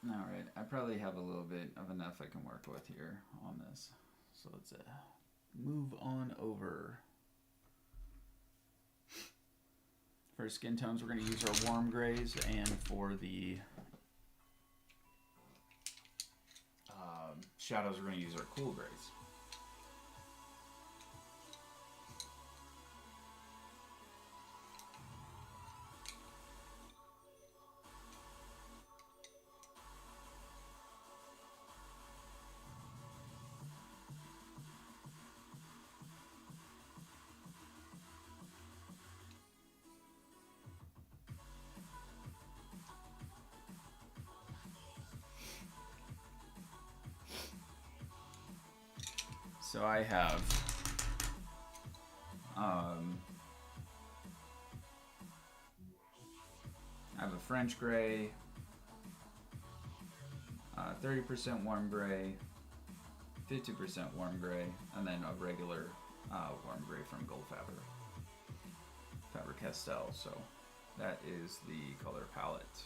Alright, I probably have a little bit of enough I can work with here on this. So let's move on over. For skin tones, we're going to use our warm grays, and for the shadows, we're going to use our cool grays. So I have a French gray, 30% warm gray, 50% warm gray, and then a regular warm gray from Gold Faber-Castell. So that is the color palette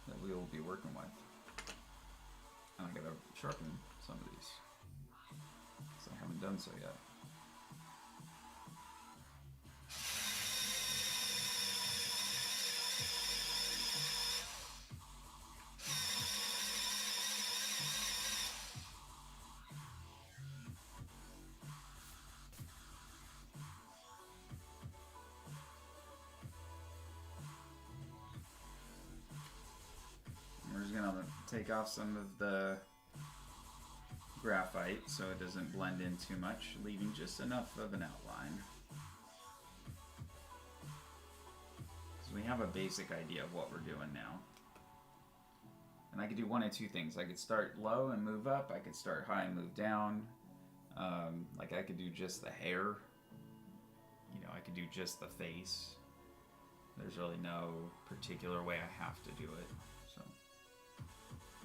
that we will be working with. And I gotta sharpen some of these, because I haven't done so yet. take off some of the graphite so it doesn't blend in too much, leaving just enough of an outline. So we have a basic idea of what we're doing now. And I could do one of two things. I could start low and move up. I could start high and move down. Like I could do just the hair. You know, I could do just the face. There's really no particular way I have to do it. So,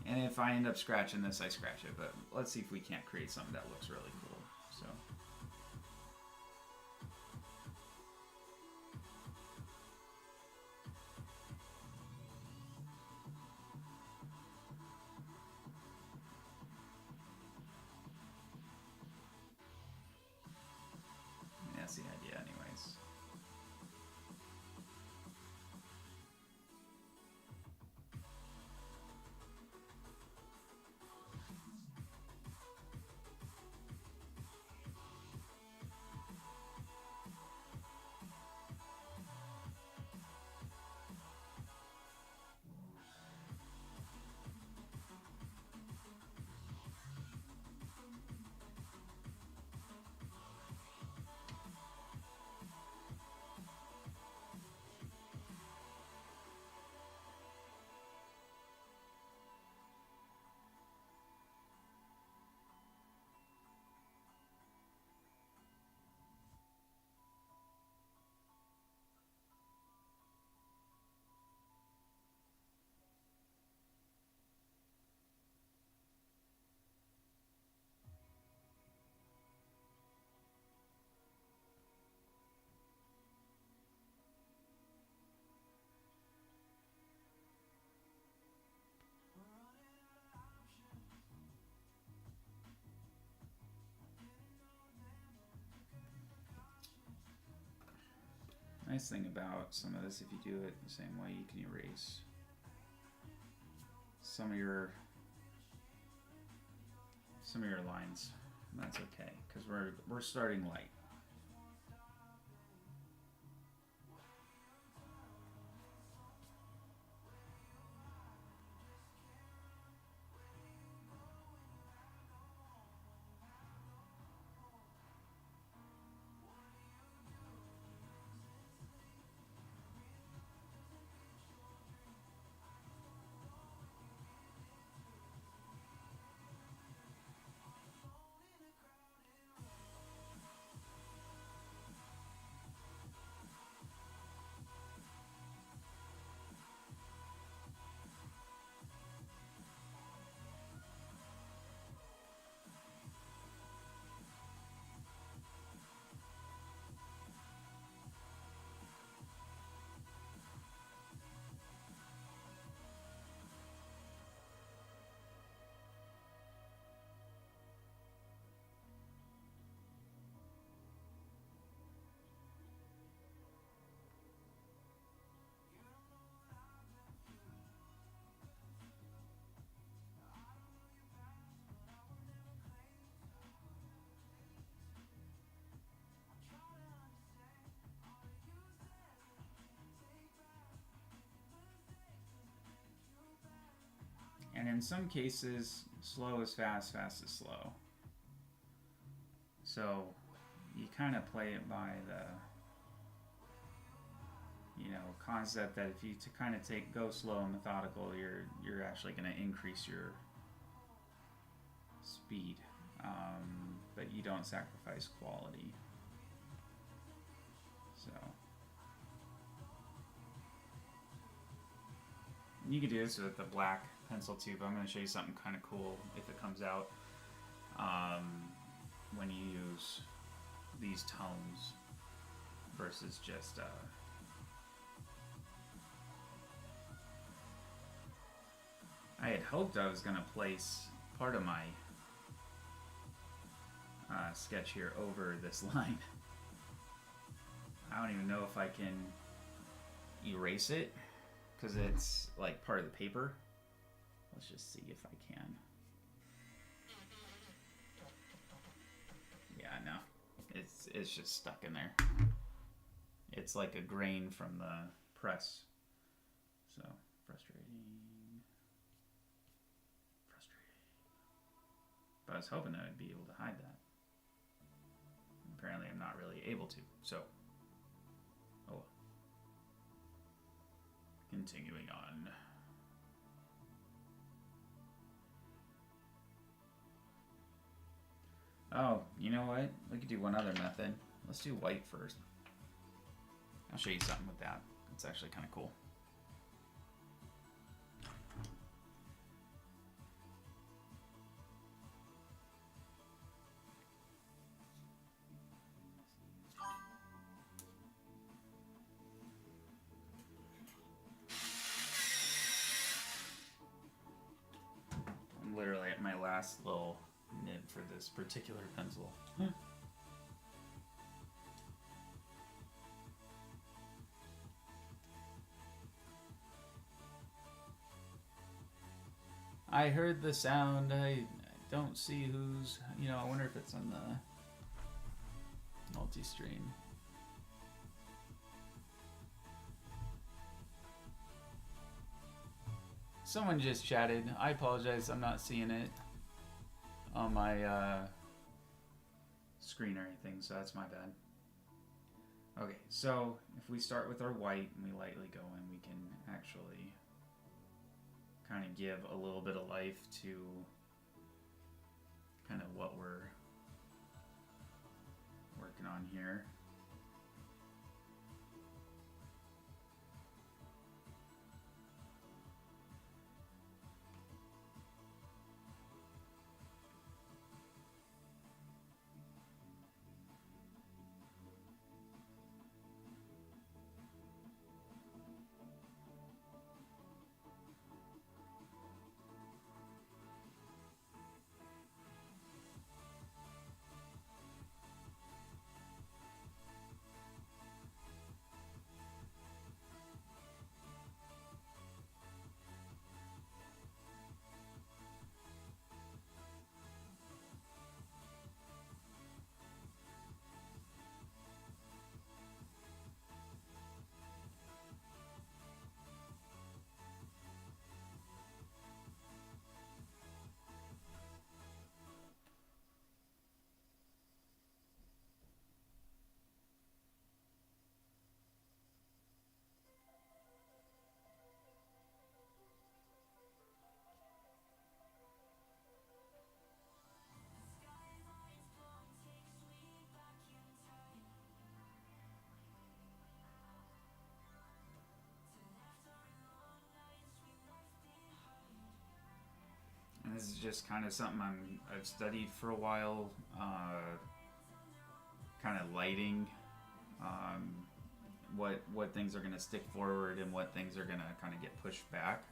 and if I end up scratching this, I scratch it. But let's see if we can't create something that looks really cool. So. That's the idea anyways. Nice thing about some of this, if you do it the same way, you can erase some of your lines. And that's okay, because we're starting light. And in some cases, slow is fast, fast is slow. So you kind of play it by the, concept that if you kind of go slow and methodical, you're actually going to increase your speed, but you don't sacrifice quality. So you can do this with the black pencil tube. I'm going to show you something kind of cool if it comes out when you use these tones versus just I had hoped I was going to place part of my sketch here over this line. I don't even know if I can erase it because it's like part of the paper. Let's just see if I can. Yeah, no, it's just stuck in there. It's like a grain from the press. So frustrating. I was hoping that I'd be able to hide that. Apparently I'm not really able to, so. Oh well. Continuing on. Oh, you know what? We could do one other method. Let's do white first. I'll show you something with that. It's actually kind of cool. I'm literally at my last little nib for this particular pencil. I heard the sound. I don't see who's. I wonder if it's on the multi-stream. Someone just chatted. I apologize. I'm not seeing it on my screen or anything, so that's my bad. Okay, so if we start with our white and we lightly go in, we can actually kind of give a little bit of life to kind of what we're working on here. And this is just kind of something I've studied for a while, kind of lighting, what things are going to stick forward and what things are going to kind of get pushed back,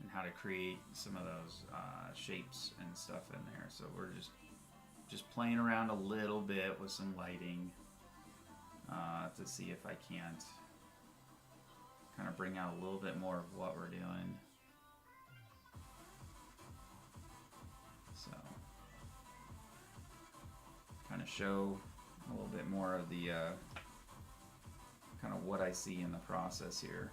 and how to create some of those shapes and stuff in there. So we're just playing around a little bit with some lighting to see if I can't kind of bring out a little bit more of what we're doing. So kind of show a little bit more of the kind of what I see in the process here.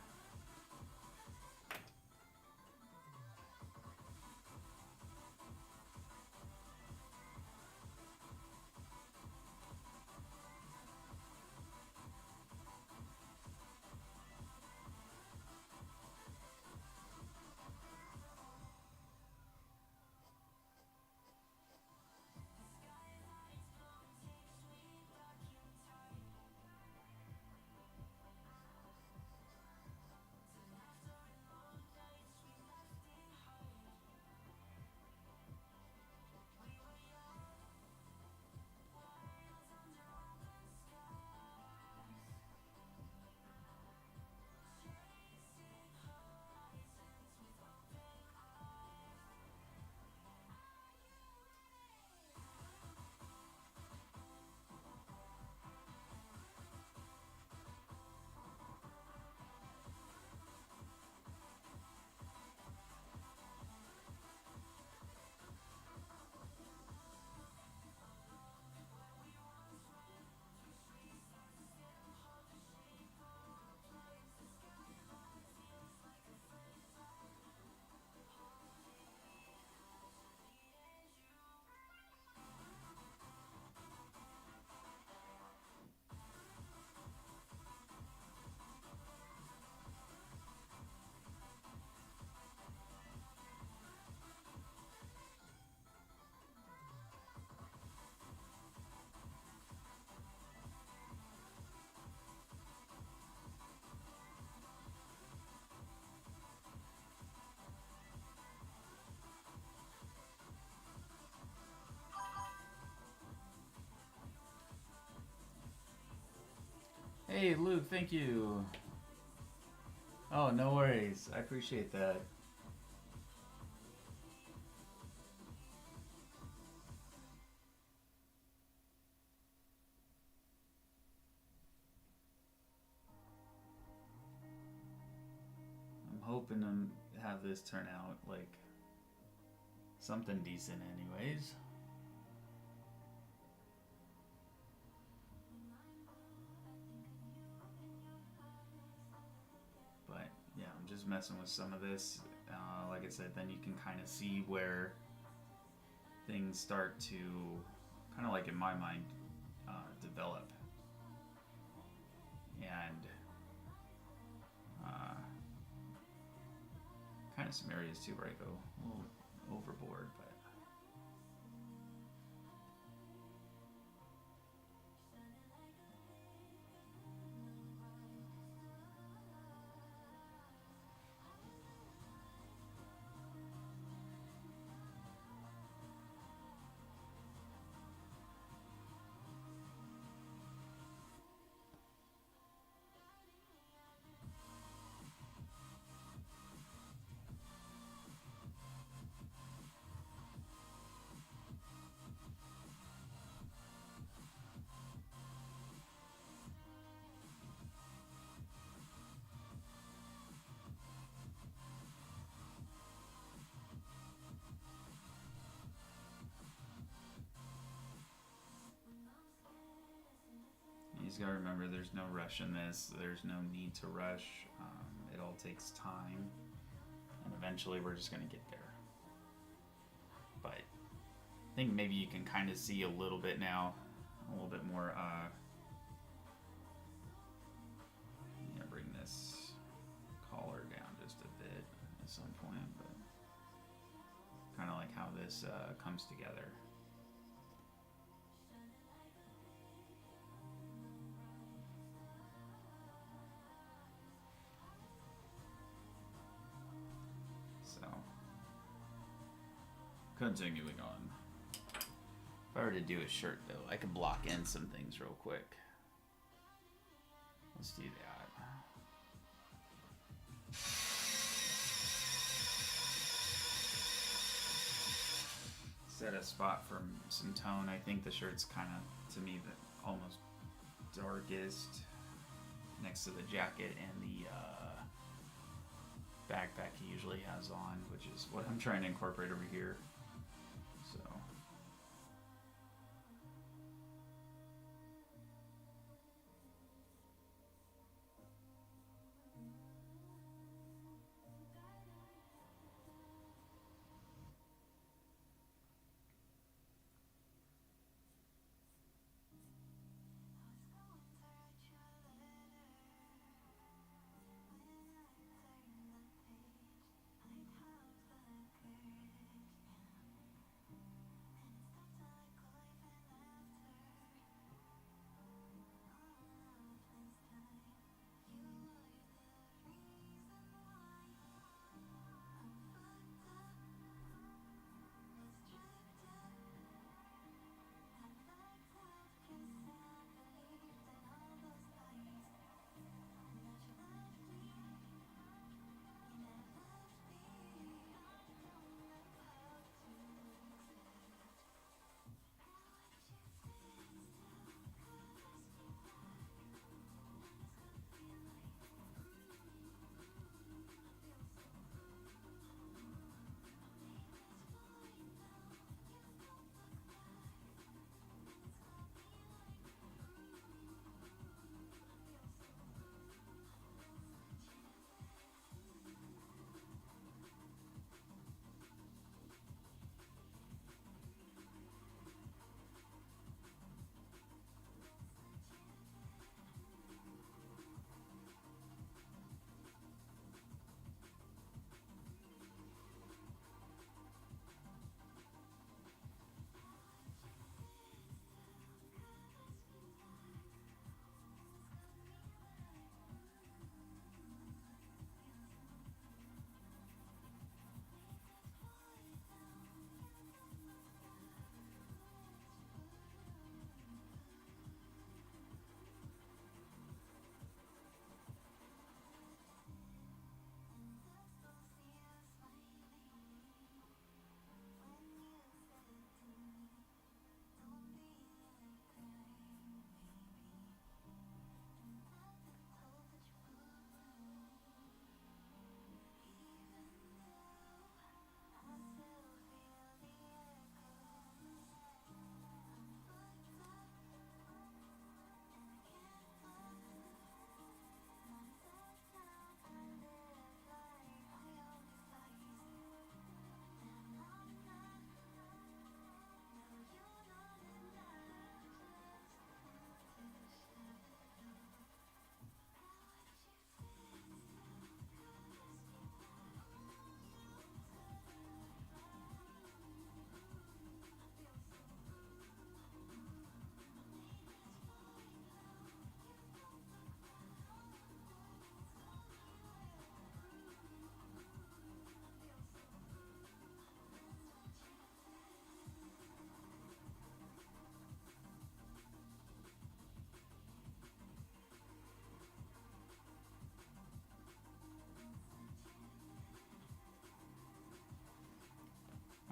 Luke, thank you. Oh, no worries. I appreciate that. I'm hoping to have this turn out like something decent, anyways. But yeah, I'm just messing with some of this. Like I said, then you can kind of see where things start to, kind of like in my mind, develop. And kind of some areas too where I go a little overboard, but you just gotta remember there's no rush in this. There's no need to rush. It all takes time, and eventually we're just gonna get there. But I think maybe you can kind of see a little bit now, a little bit more. I'm gonna bring this collar down just a bit at some point, but kind of like how this comes together. Continuing on. If I were to do a shirt though, I could block in some things real quick. Let's do that. Set a spot for some tone. I think the shirt's kind of, to me, the almost darkest next to the jacket and the backpack he usually has on, which is what I'm trying to incorporate over here. So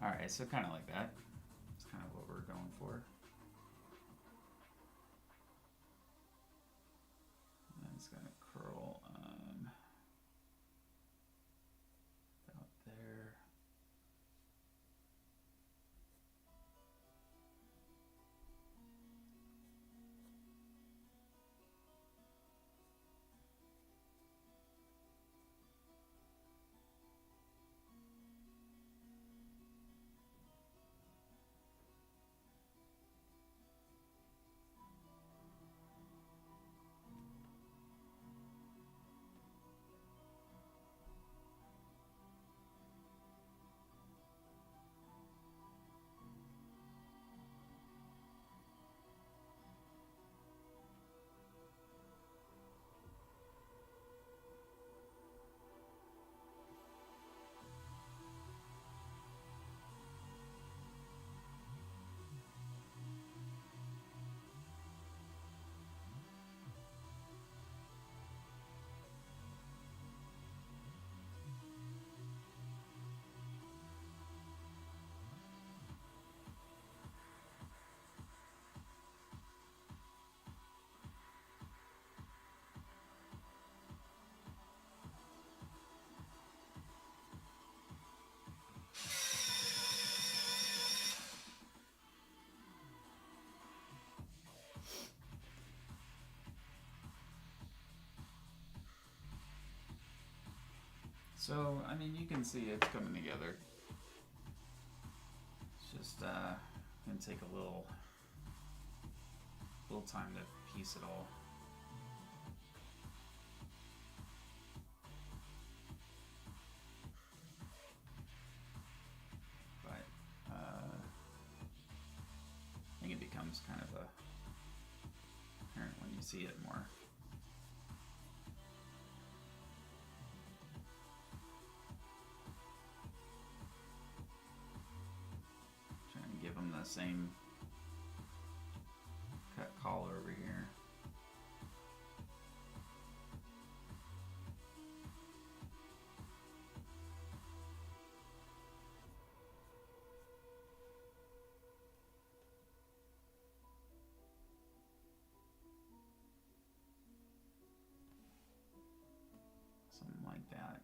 Alright, so kind of like that. That's kind of what we're going for. And it's going to curl out there. So, I mean, you can see it's coming together. It's just gonna take a little time to piece it all. But I think it becomes kind of apparent when you see it more. Give them the same cut collar over here. Something like that.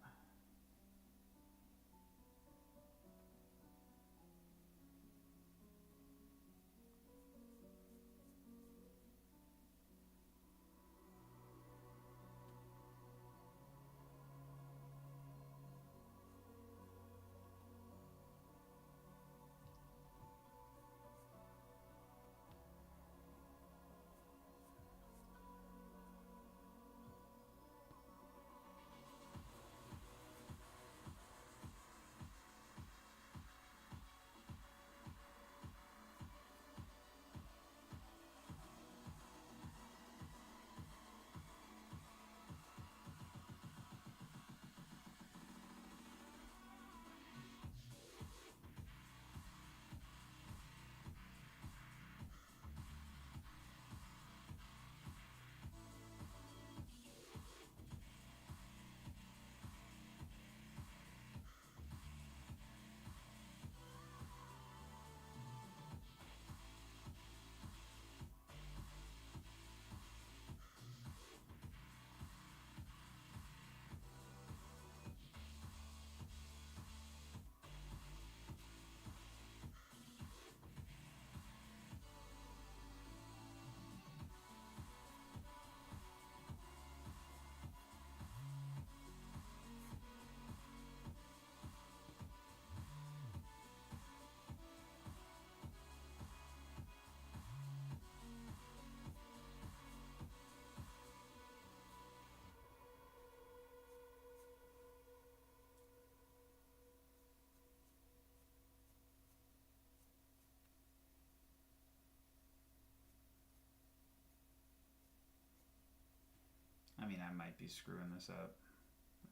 I mean, I might be screwing this up.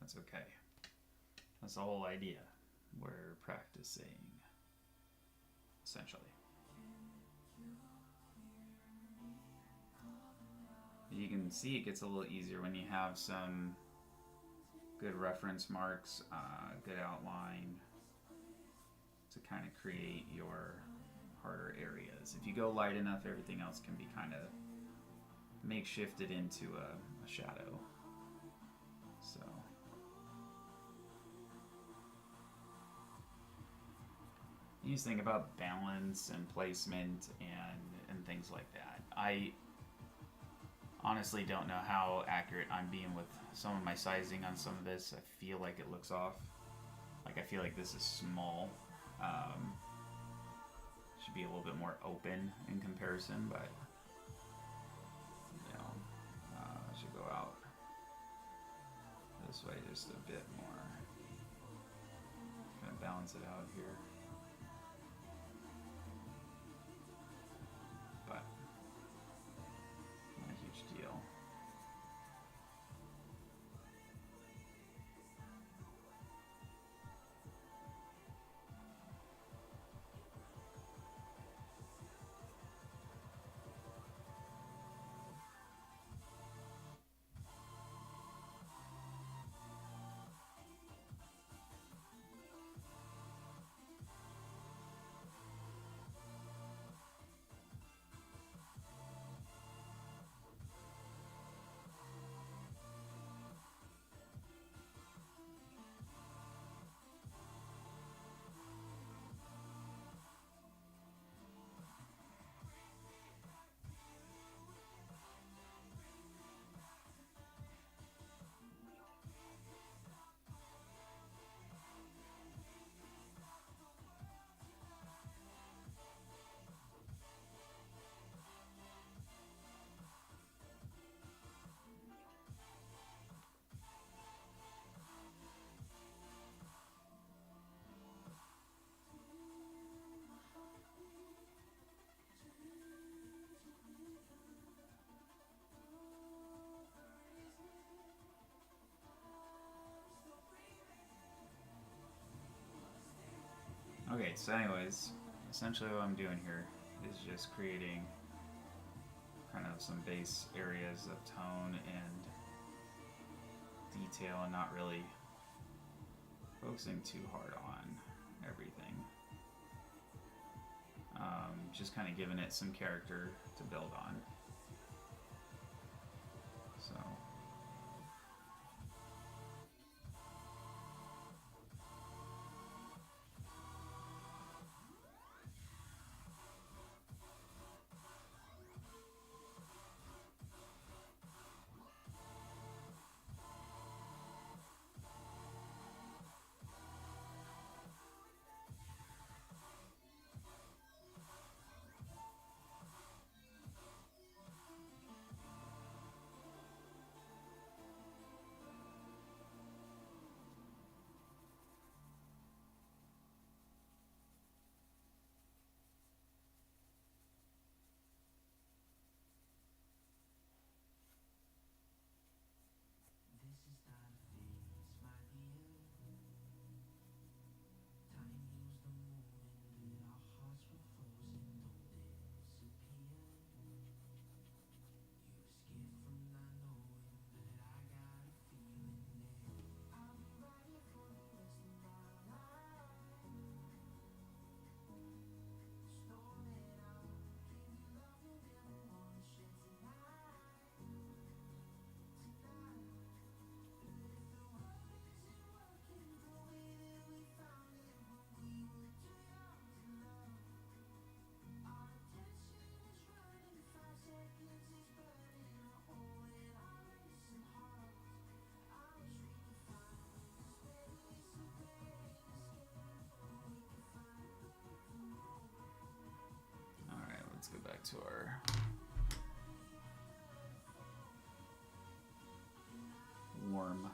That's okay. That's the whole idea. We're practicing, essentially. You can see it gets a little easier when you have some good reference marks, good outline. to kind of create your harder areas. If you go light enough, everything else can be kind of makeshifted into a shadow. So you just think about balance and placement and things like that. I honestly don't know how accurate I'm being with some of my sizing on some of this. I feel like it looks off. Like I feel like this is small. Should be a little bit more open in comparison, but you know, I should go out this way just a bit more. Kind of balance it out here. But not a huge deal. Okay, so anyways, essentially what I'm doing here is just creating kind of some base areas of tone and detail and not really focusing too hard on everything. Just kind of giving it some character to build on. So let's go back to our warm.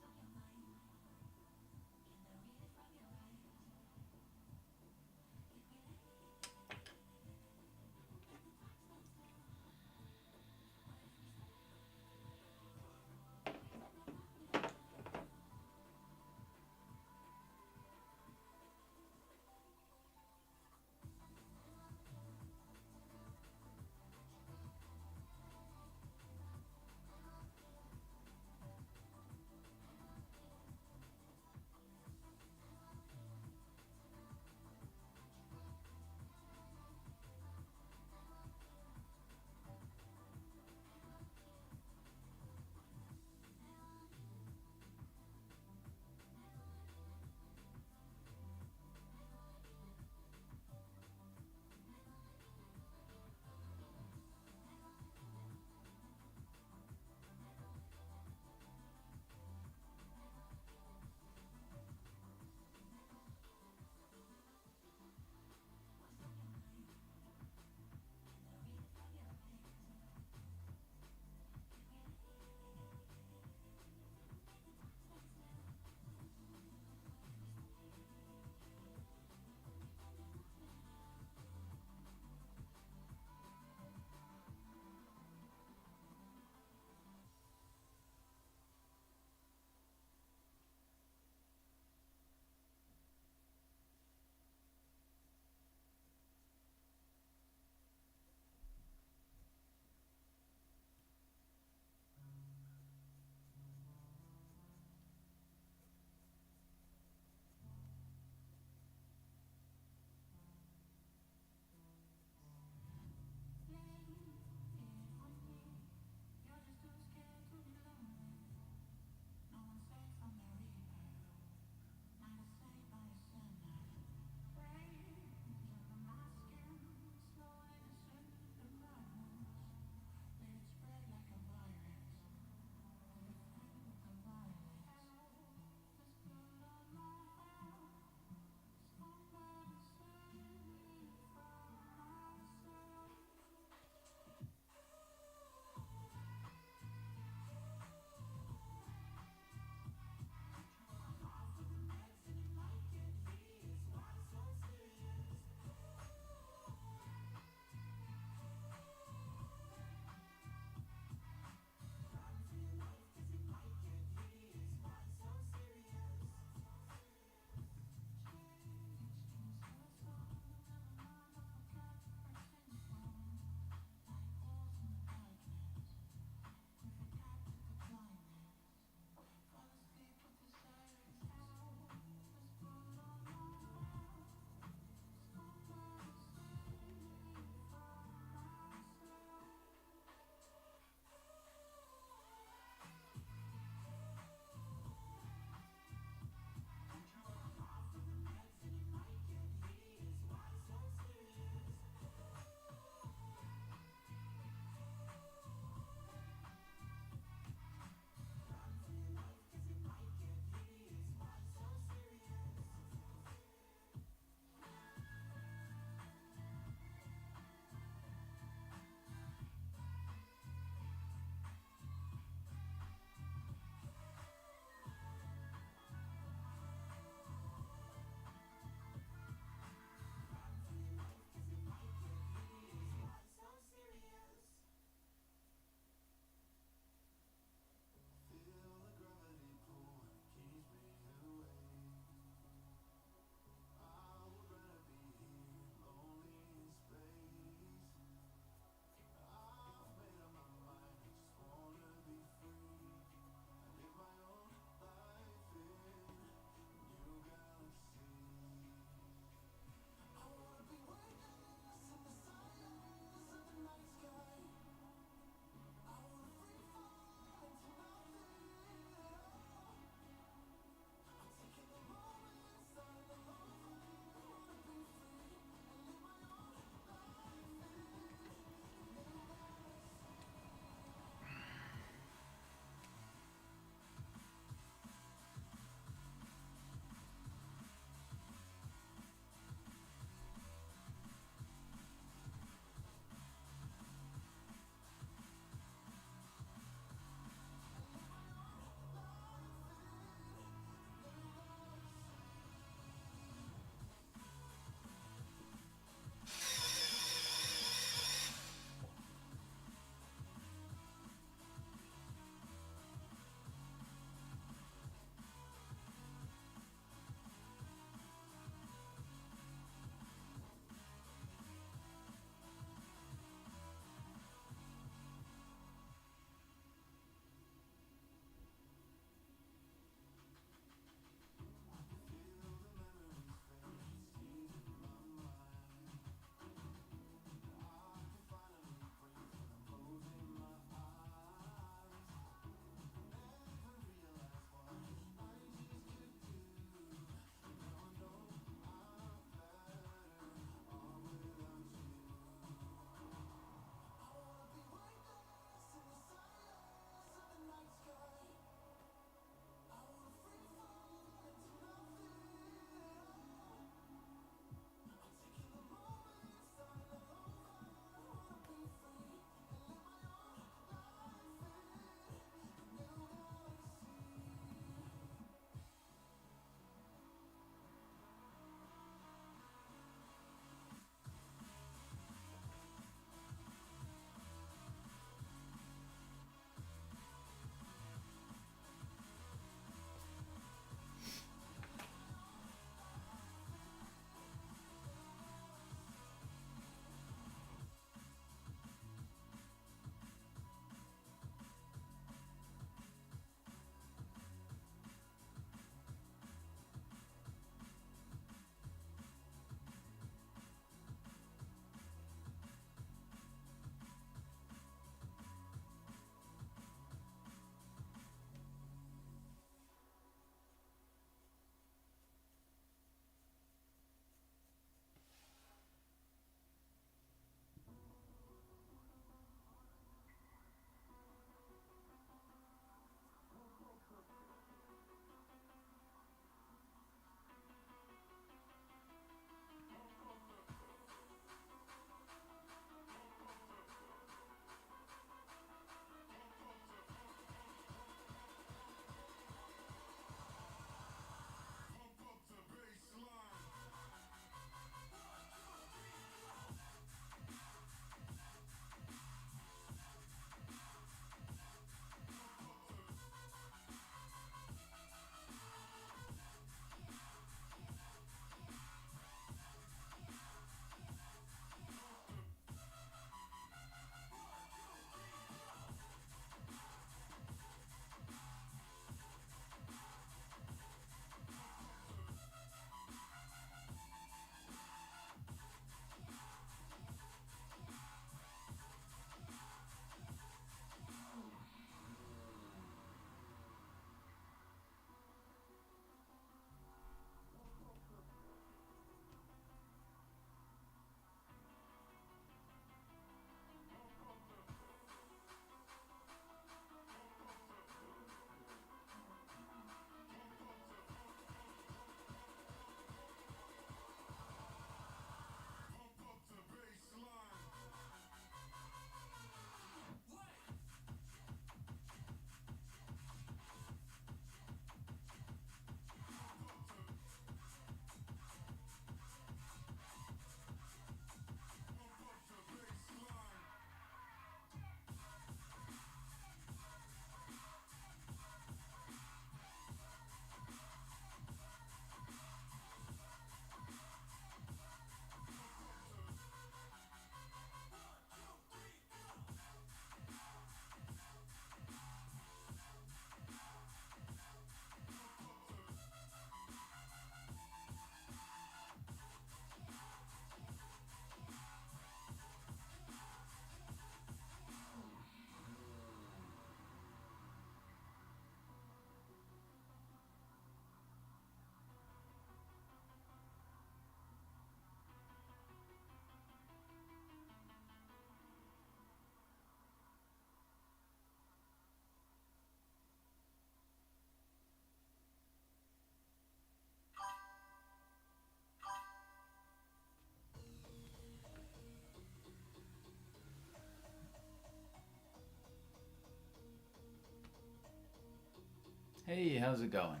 Hey, how's it going?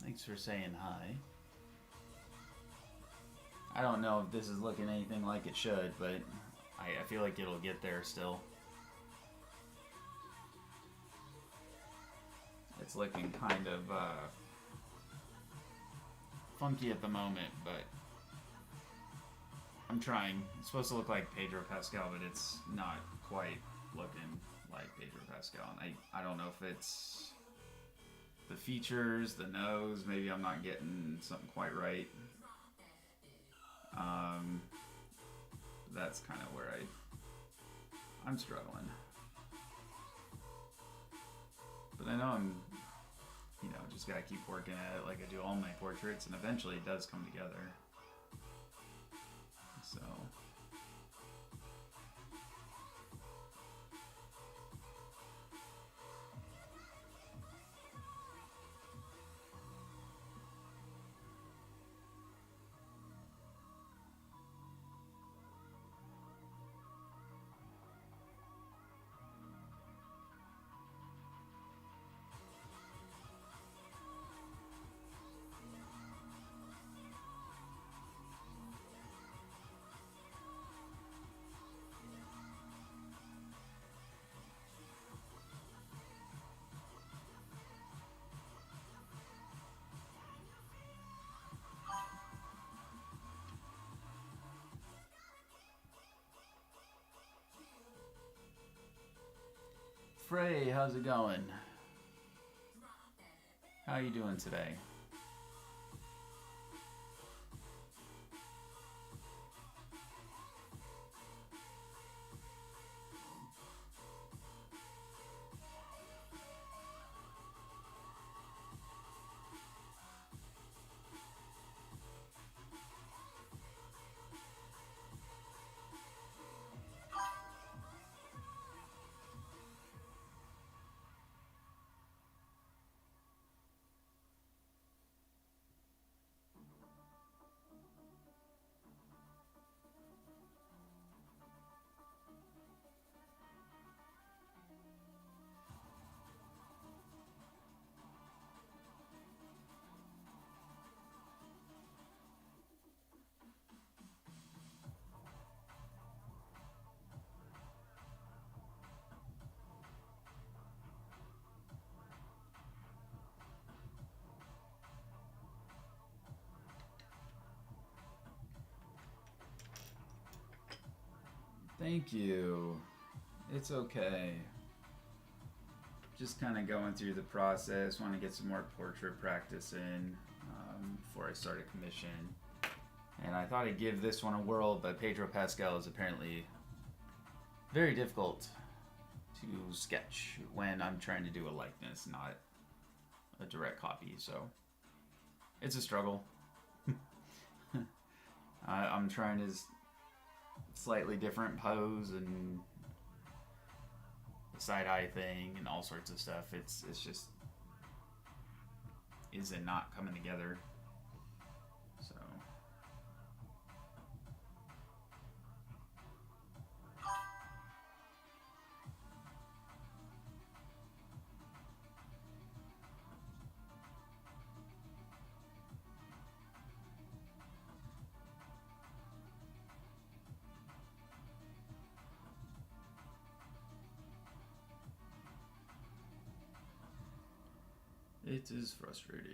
Thanks for saying hi. I don't know if this is looking anything like it should, but I feel like it'll get there still. It's looking kind of funky at the moment, but I'm trying. It's supposed to look like Pedro Pascal, but it's not quite looking like Pedro Pascal. And I don't know if it's the features, the nose, maybe I'm not getting something quite right. That's kind of where I'm struggling. But I know I'm, just gotta keep working at it like I do all my portraits, and eventually it does come together. So. Frey, how's it going? How are you doing today? Thank you. It's okay. Just kind of going through the process. Want to get some more portrait practice in before I start a commission. And I thought I'd give this one a whirl, but Pedro Pascal is apparently very difficult to sketch when I'm trying to do a likeness, not a direct copy. So it's a struggle. I'm trying to slightly different pose and the side eye thing and all sorts of stuff. It's just isn't not coming together. So it is frustrating.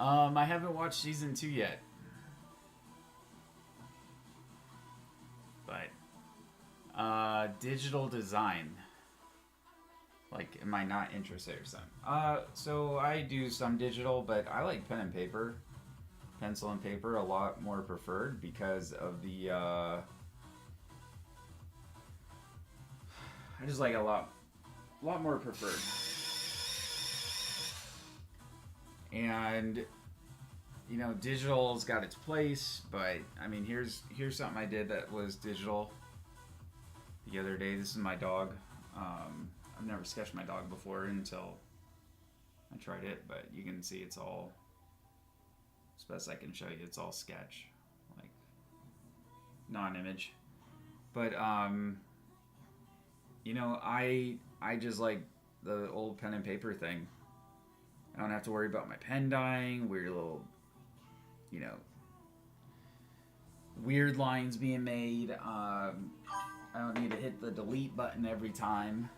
I haven't watched season 2 yet, but digital design. Like, am I not interested or something? So I do some digital, but I like pen and paper, pencil and paper a lot more preferred because of the. I just like a lot more preferred. And you know, digital's got its place, but I mean, here's something I did that was digital the other day. This is my dog. I've never sketched my dog before until I tried it, but you can see it's all, as best I can show you, it's all sketch, like non-image. But you know, I just like the old pen and paper thing. I don't have to worry about my pen dying, weird little, you know, weird lines being made. I don't need to hit the delete button every time.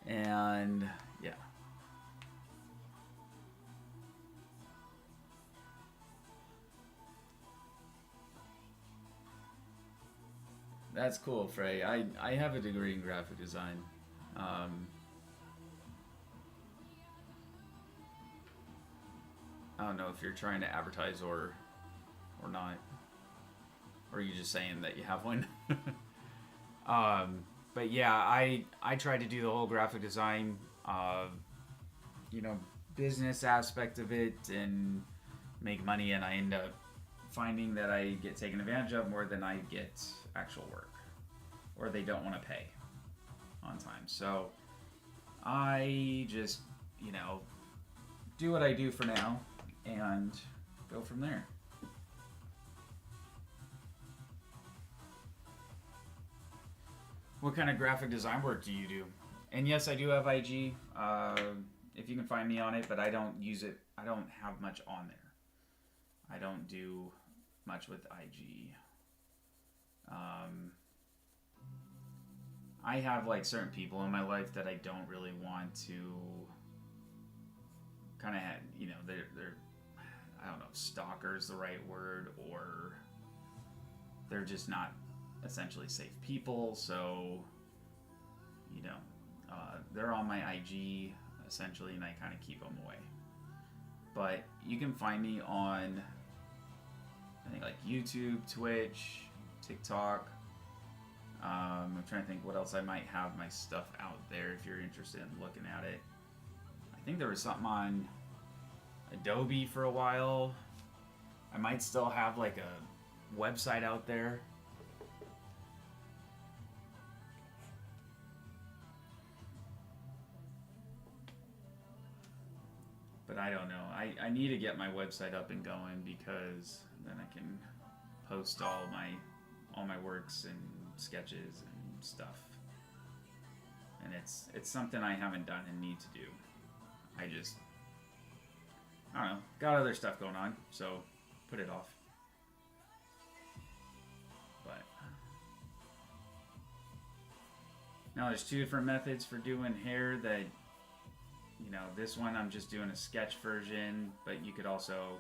And yeah. That's cool, Frey. I have a degree in graphic design. I don't know if you're trying to advertise or not. Or are you just saying that you have one? But yeah, I try to do the whole graphic design, you know, business aspect of it and make money, and I end up finding that I get taken advantage of more than I get actual work, or they don't want to pay on time. So I just, you know, do what I do for now and go from there. What kind of graphic design work do you do? And yes, I do have IG. If you can find me on it, but I don't use it. I don't have much on there. I don't do much with IG. I have like certain people in my life that I don't really want to kind of have, you know, they're I don't know, stalker's the right word, or they're just not essentially safe people. So, you know, they're on my IG essentially, and I kind of keep them away. But you can find me on, I think, like YouTube, Twitch, TikTok. I'm trying to think what else I might have my stuff out there if you're interested in looking at it. I think there was something on Adobe for a while. I might still have like a website out there. But I don't know. I need to get my website up and going, because then I can post all my works and sketches and stuff. And it's something I haven't done and need to do. I don't know, got other stuff going on, so put it off. But now there's two different methods for doing hair that, you know, this one I'm just doing a sketch version, but you could also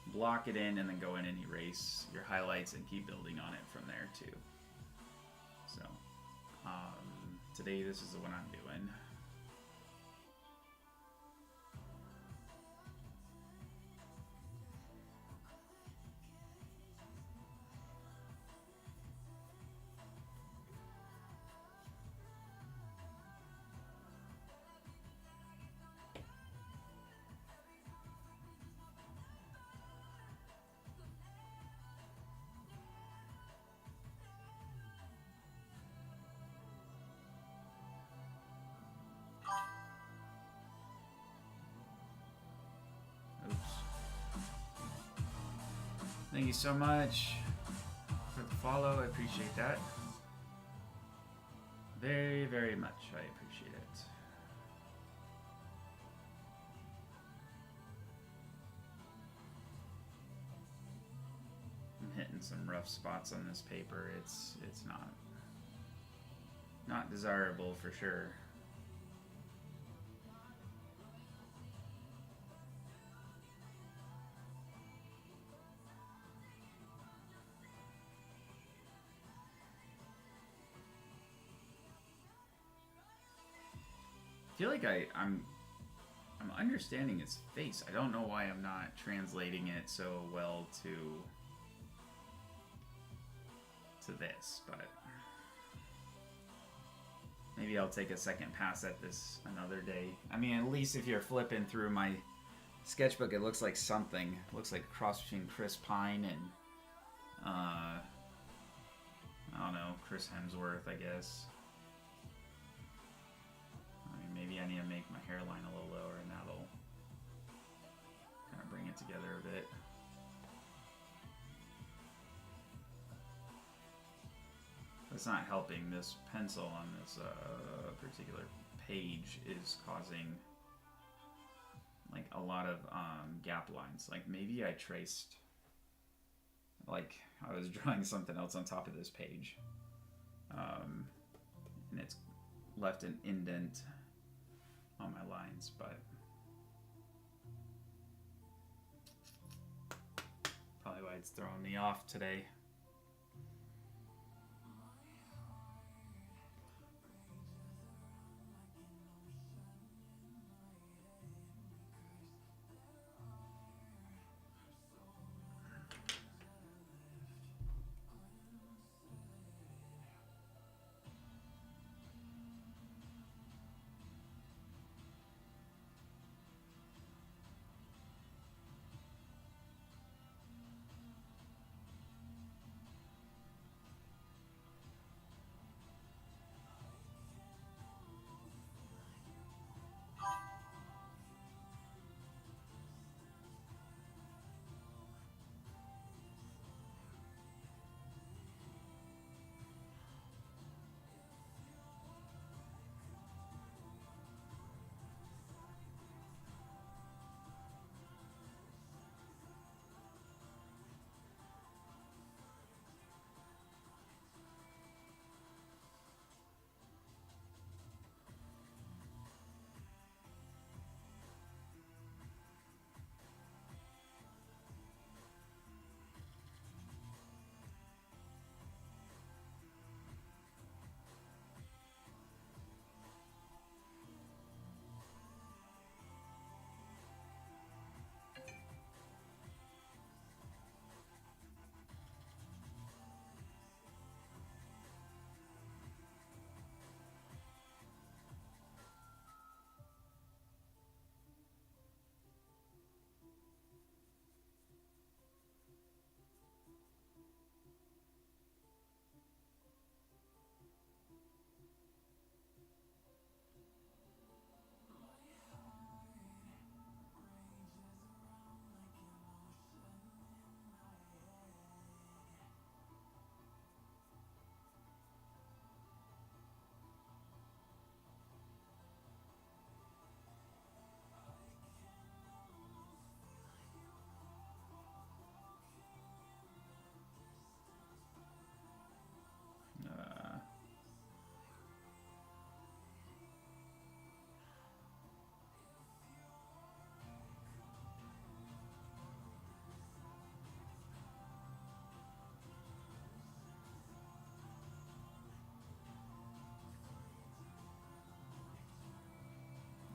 block it in and then go in and erase your highlights and keep building on it from there too. So today this is the one I'm doing. Thank you so much for the follow. I appreciate that. Very, very much. I appreciate it. I'm hitting some rough spots on this paper. It's not desirable for sure. feel like I'm understanding his face. I don't know why I'm not translating it so well to this, but maybe I'll take a second pass at this another day. I mean, at least if you're flipping through my sketchbook, it looks like something. It looks like a cross between Chris Pine and I don't know, Chris Hemsworth, I guess. I mean, maybe I need to make my hairline a little lower, and that'll kind of bring it together a bit. That's not helping. This pencil on this particular page is causing like a lot of gap lines. Like maybe I traced, like I was drawing something else on top of this page, and it's left an indent on my lines, but probably why it's throwing me off today.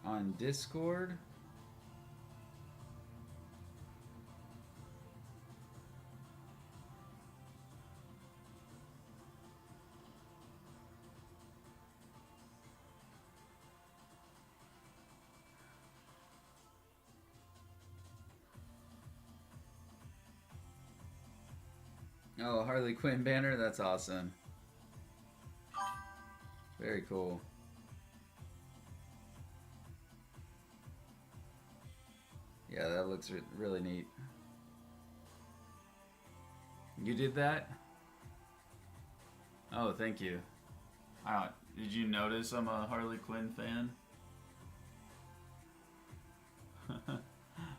On Discord? Oh, Harley Quinn banner? That's awesome. Very cool. Yeah, that looks really neat. You did that? Oh, thank you. Did you notice I'm a Harley Quinn fan?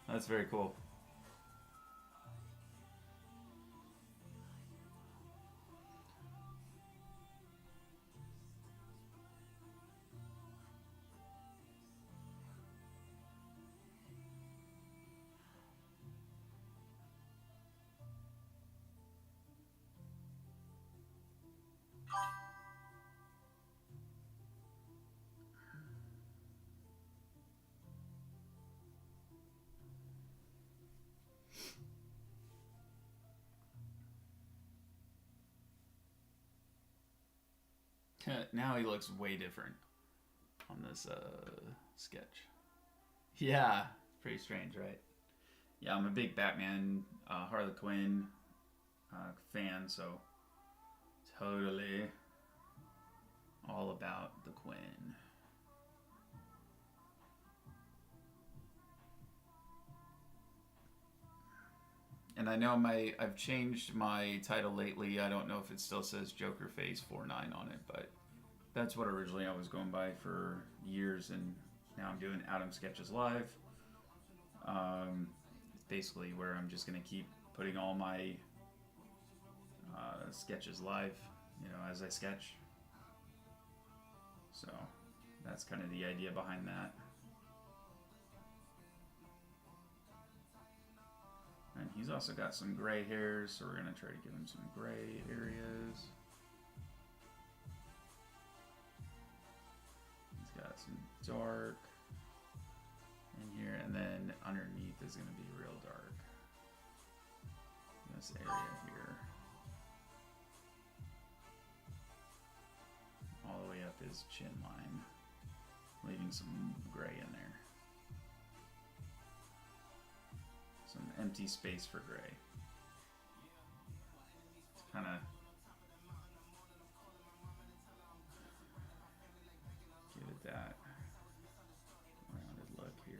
That's very cool. Now he looks way different on this sketch. Yeah, it's pretty strange, right? Yeah, I'm a big Batman, Harley Quinn fan, so totally all about the Quinn. And I know I've changed my title lately. I don't know if it still says Joker Phase 49 on it, but that's what originally I was going by for years, and now I'm doing Adam Sketches Live. It's basically where I'm just going to keep putting all my sketches live, as I sketch. So that's kind of the idea behind that. And he's also got some gray hairs, so we're going to try to give him some gray areas. He's got some dark in here, and then underneath is going to be real dark. This area here. All the way up his chin line, leaving some gray in there. Some empty space for gray. It's kind of give it that rounded look here.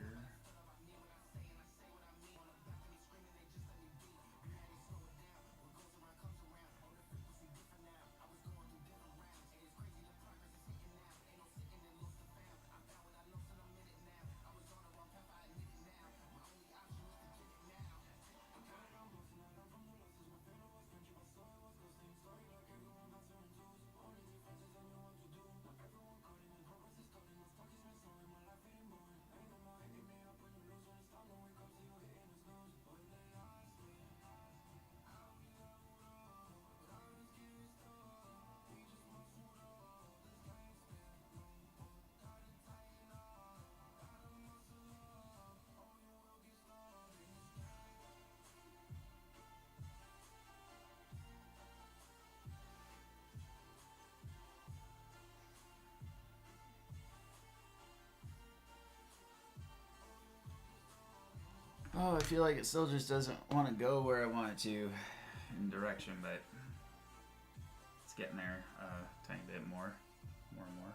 Oh, I feel like it still just doesn't want to go where I want it to in direction, but it's getting there a tiny bit more and more.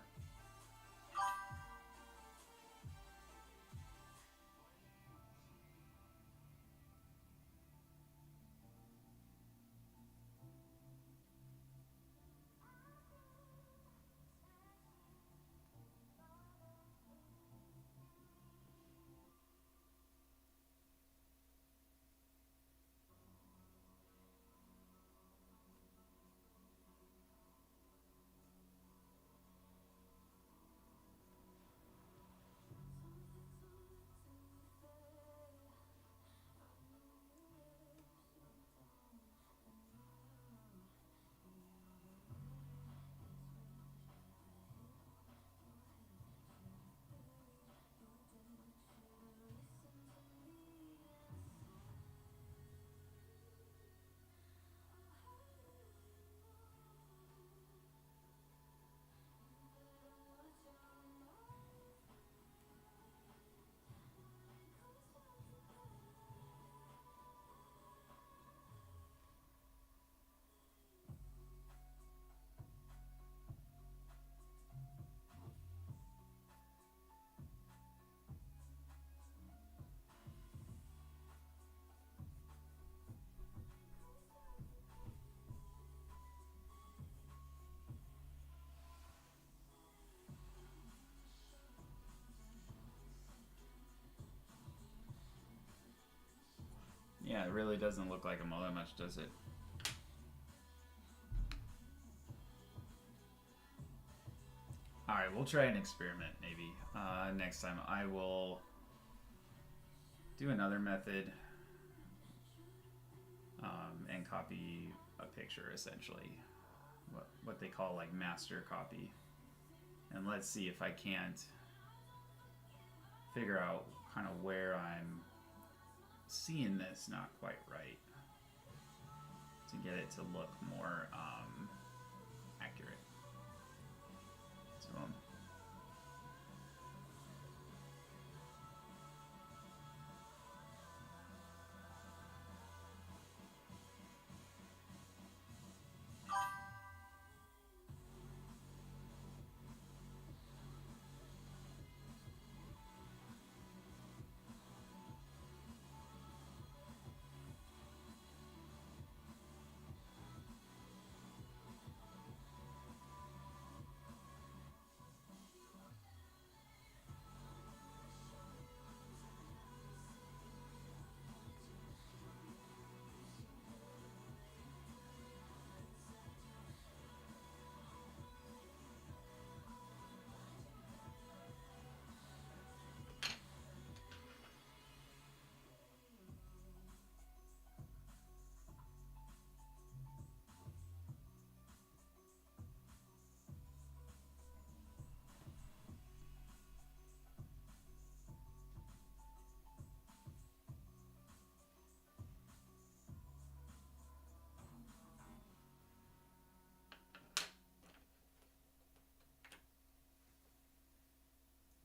Yeah, it really doesn't look like him all that much, does it? Alright, we'll try an experiment maybe. Next time I will do another method and copy a picture, essentially. What they call like master copy. And let's see if I can't figure out kind of where I'm seeing this not quite right to get it to look more accurate.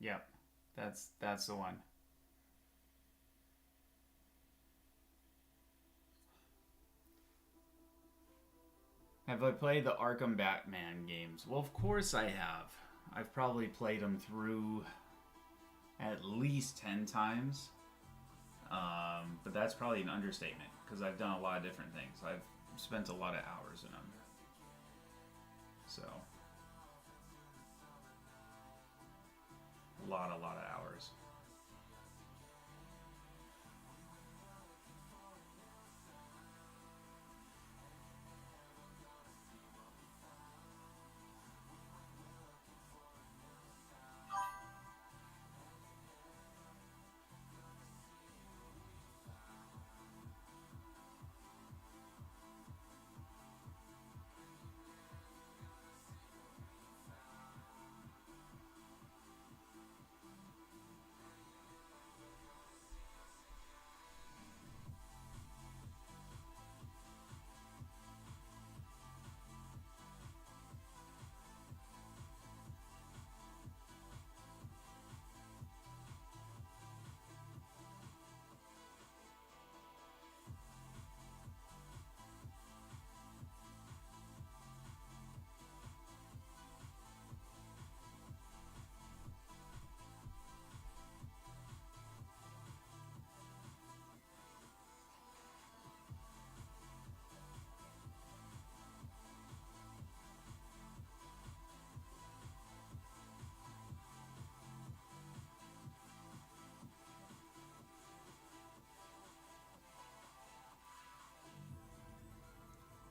Yep, that's the one. Have I played the Arkham Batman games? Well, of course I have. I've probably played them through at least 10 times. But that's probably an understatement because I've done a lot of different things. I've spent a lot of hours in them. So, a lot of hours.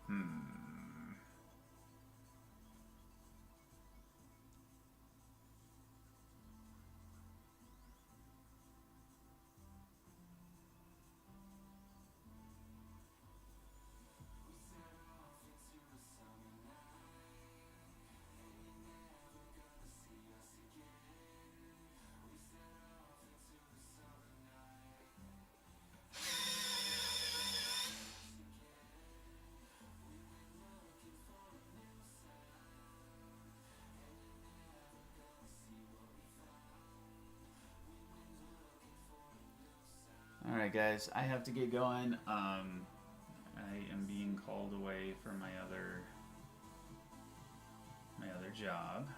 Hmm. All right, guys, I have to get going. I am being called away for my other job,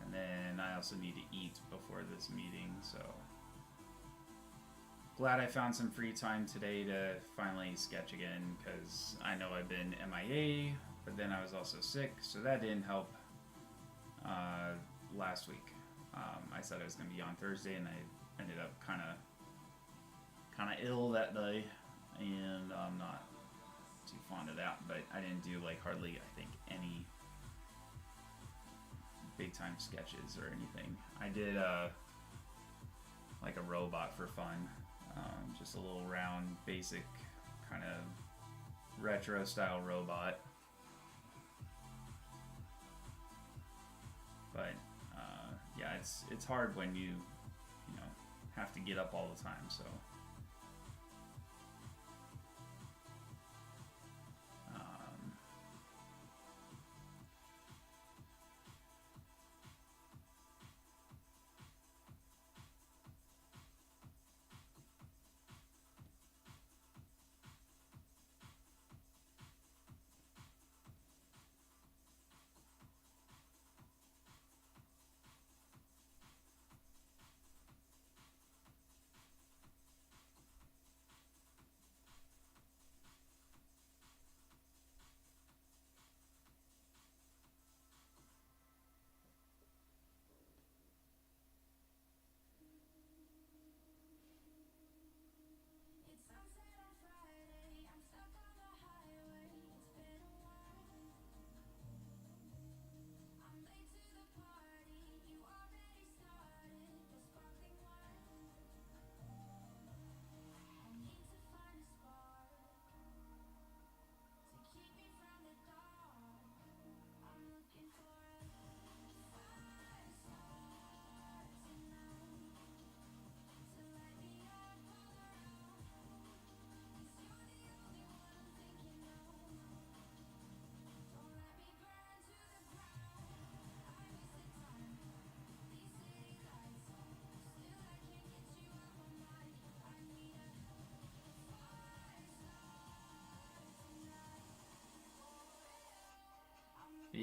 and then I also need to eat before this meeting. So glad I found some free time today to finally sketch again because I know I've been MIA, but then I was also sick, so that didn't help. Last week, I said I was going to be on Thursday, and I ended up kind of ill that day, and I'm not too fond of that. But I didn't do like hardly, I think, any big time sketches or anything. I did like a robot for fun, just a little round, basic kind of retro style robot. But yeah, it's hard when you know have to get up all the time. So um,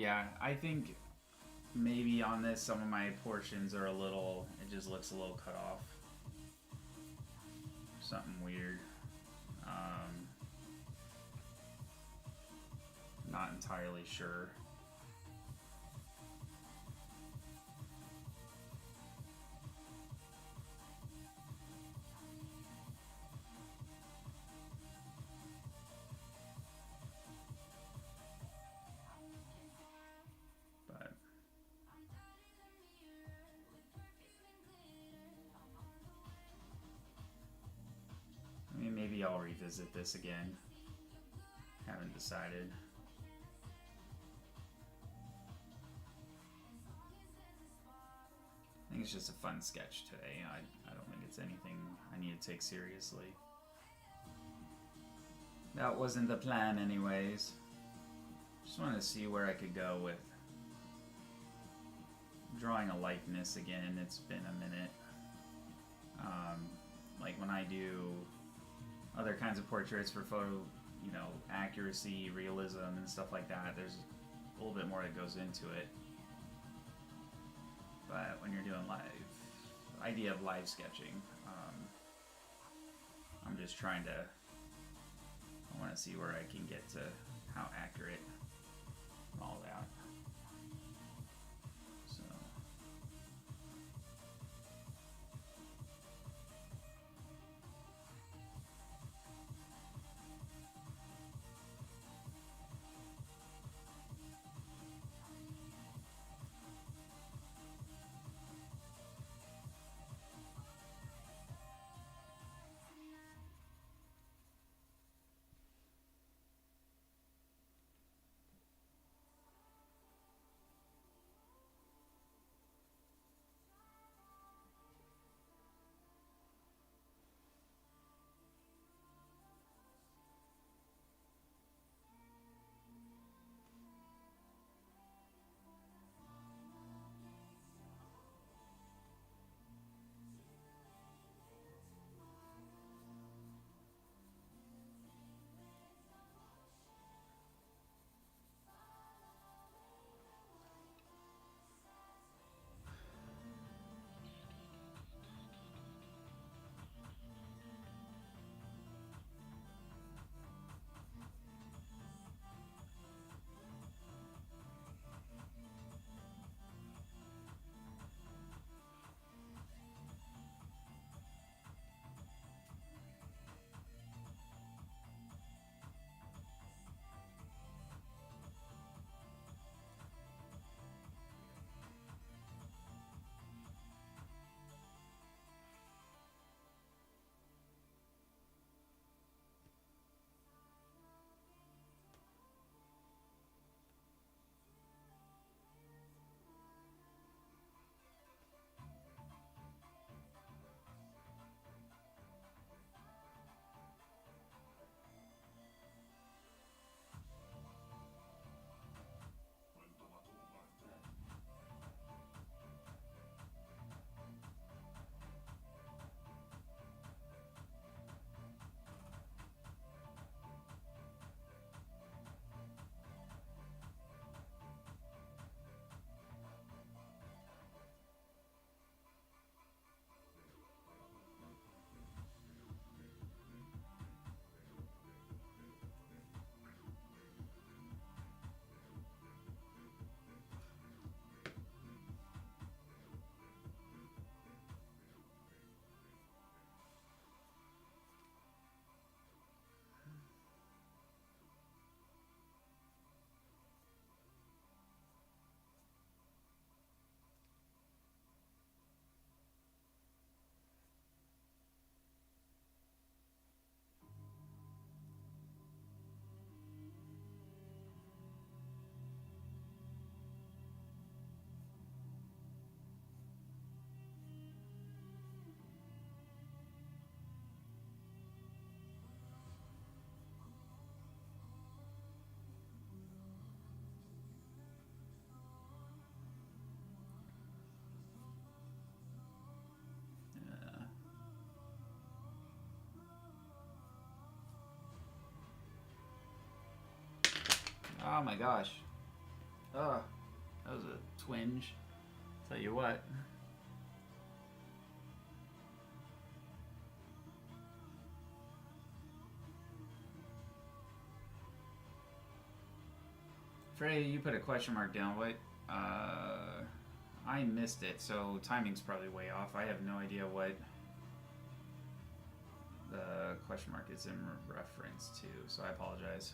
Yeah, I think maybe on this some of my portions are a little, it just looks a little cut off. Something weird. Not entirely sure. But I mean, maybe I'll revisit this again. Haven't decided. I think it's just a fun sketch today. I don't think it's anything I need to take seriously. That wasn't the plan, anyways. Just wanted to see where I could go with drawing a likeness again. It's been a minute. Like when I do other kinds of portraits for photo, you know, accuracy, realism, and stuff like that, there's a little bit more that goes into it. But when you're doing idea of live sketching, I'm just trying to, I want to see where I can get to how accurate and all that. So. Oh my gosh. Oh, that was a twinge. Tell you what. Frey, you put a question mark down. What? I missed it, so timing's probably way off. I have no idea what the question mark is in reference to, so I apologize.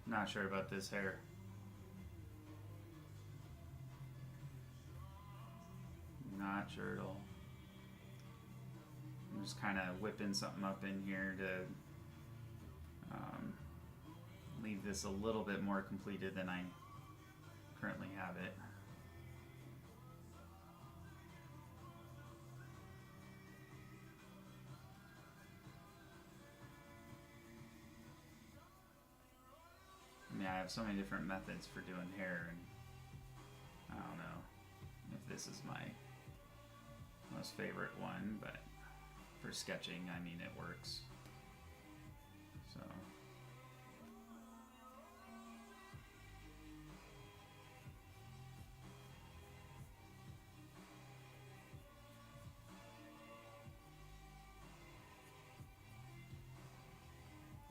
Not sure about this hair. Not sure at all. I'm just kind of whipping something up in here to leave this a little bit more completed than I currently have it. I mean, I have so many different methods for doing hair, and I don't know if this is my most favorite one, but for sketching, I mean, it works. So.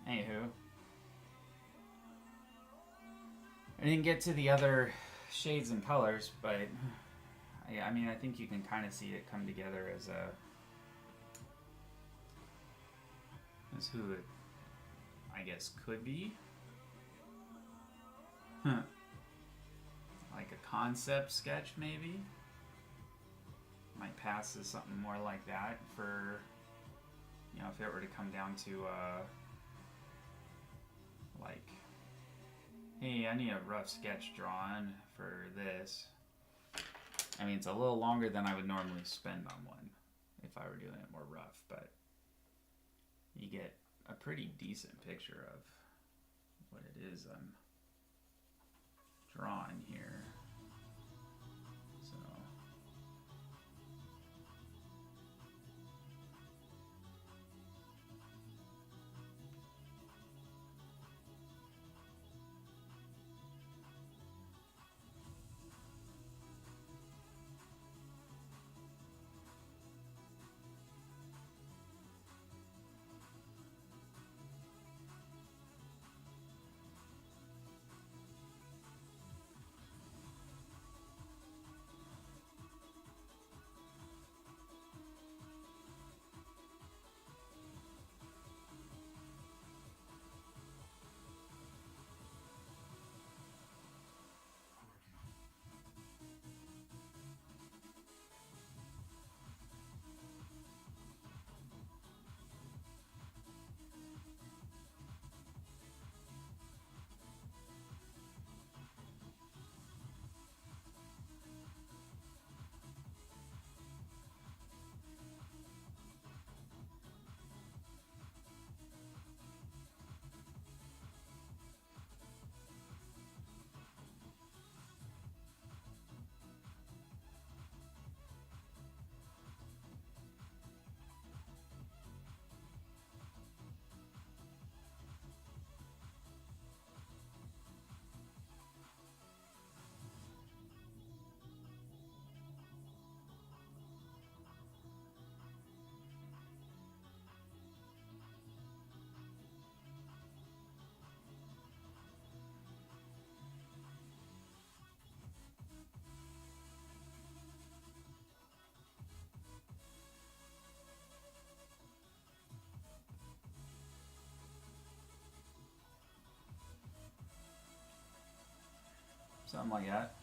Anywho. I didn't get to the other shades and colors, but I mean, I think you can kind of see it come together as who it, I guess, could be. Like a concept sketch, maybe. Might pass as something more like that for, you know, if it were to come down to, like, hey, I need a rough sketch drawn for this. I mean, it's a little longer than I would normally spend on one if I were doing it more rough, but you get a pretty decent picture of what it is I'm drawing here. So. Something like that.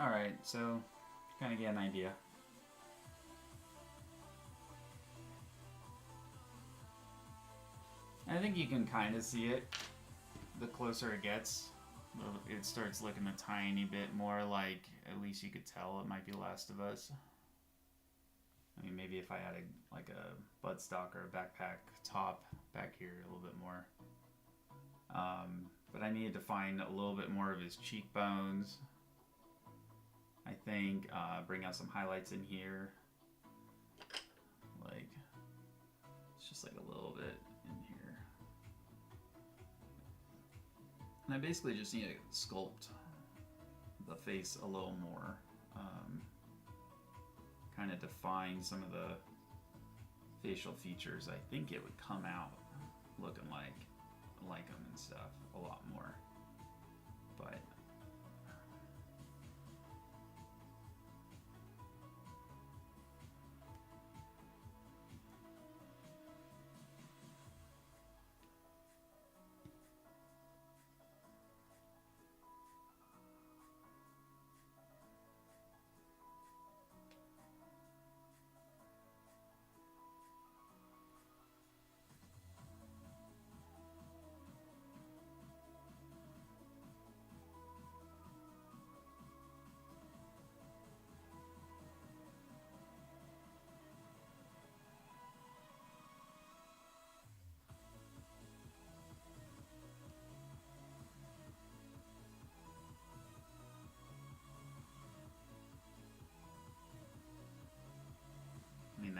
Alright, so kind of get an idea. I think you can kind of see it the closer it gets. It starts looking a tiny bit more like, at least you could tell it might be Last of Us. I mean, maybe if I had a buttstock or a backpack top back here a little bit more. But I needed to find a little bit more of his cheekbones. I think bring out some highlights in here. Like, it's just like a little bit in here. And I basically just need to sculpt the face a little more. Kind of define some of the facial features. I think it would come out looking like them and stuff a lot more. But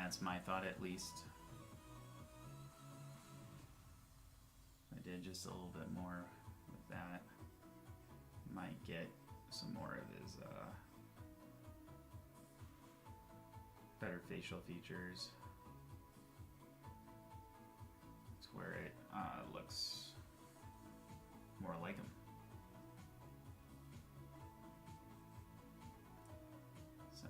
that's my thought at least. I did just a little bit more with that. Might get some more of his better facial features. It's where it looks more like him. So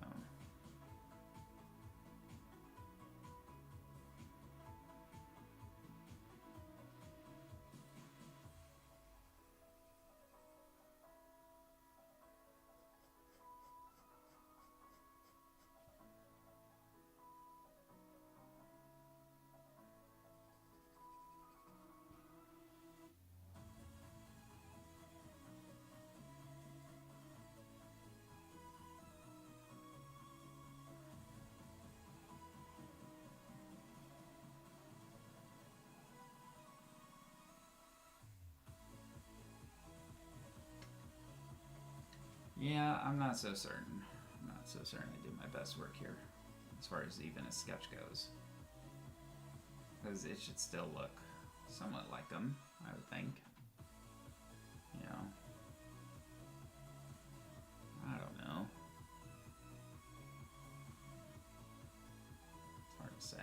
yeah, I'm not so certain. I'm not so certain I did my best work here, as far as even a sketch goes. Because it should still look somewhat like them, I would think. You know. I don't know. It's hard to say.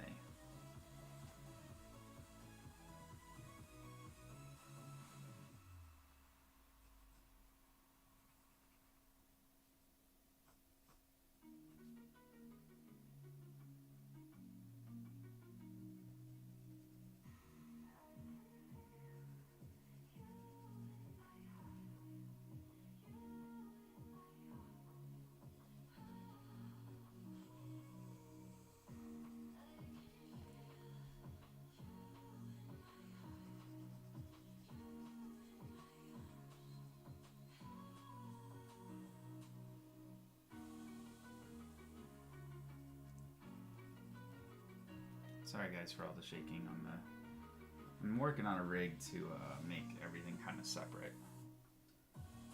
Sorry guys for all the shaking on the... I'm working on a rig to make everything kind of separate,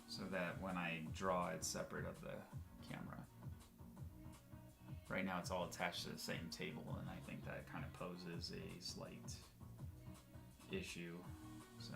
so that when I draw it's separate of the camera. Right now it's all attached to the same table, and I think that kind of poses a slight issue, so...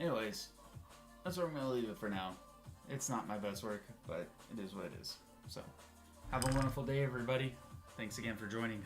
Anyways, that's where I'm going to leave it for now. It's not my best work, but it is what it is. So, have a wonderful day, everybody. Thanks again for joining.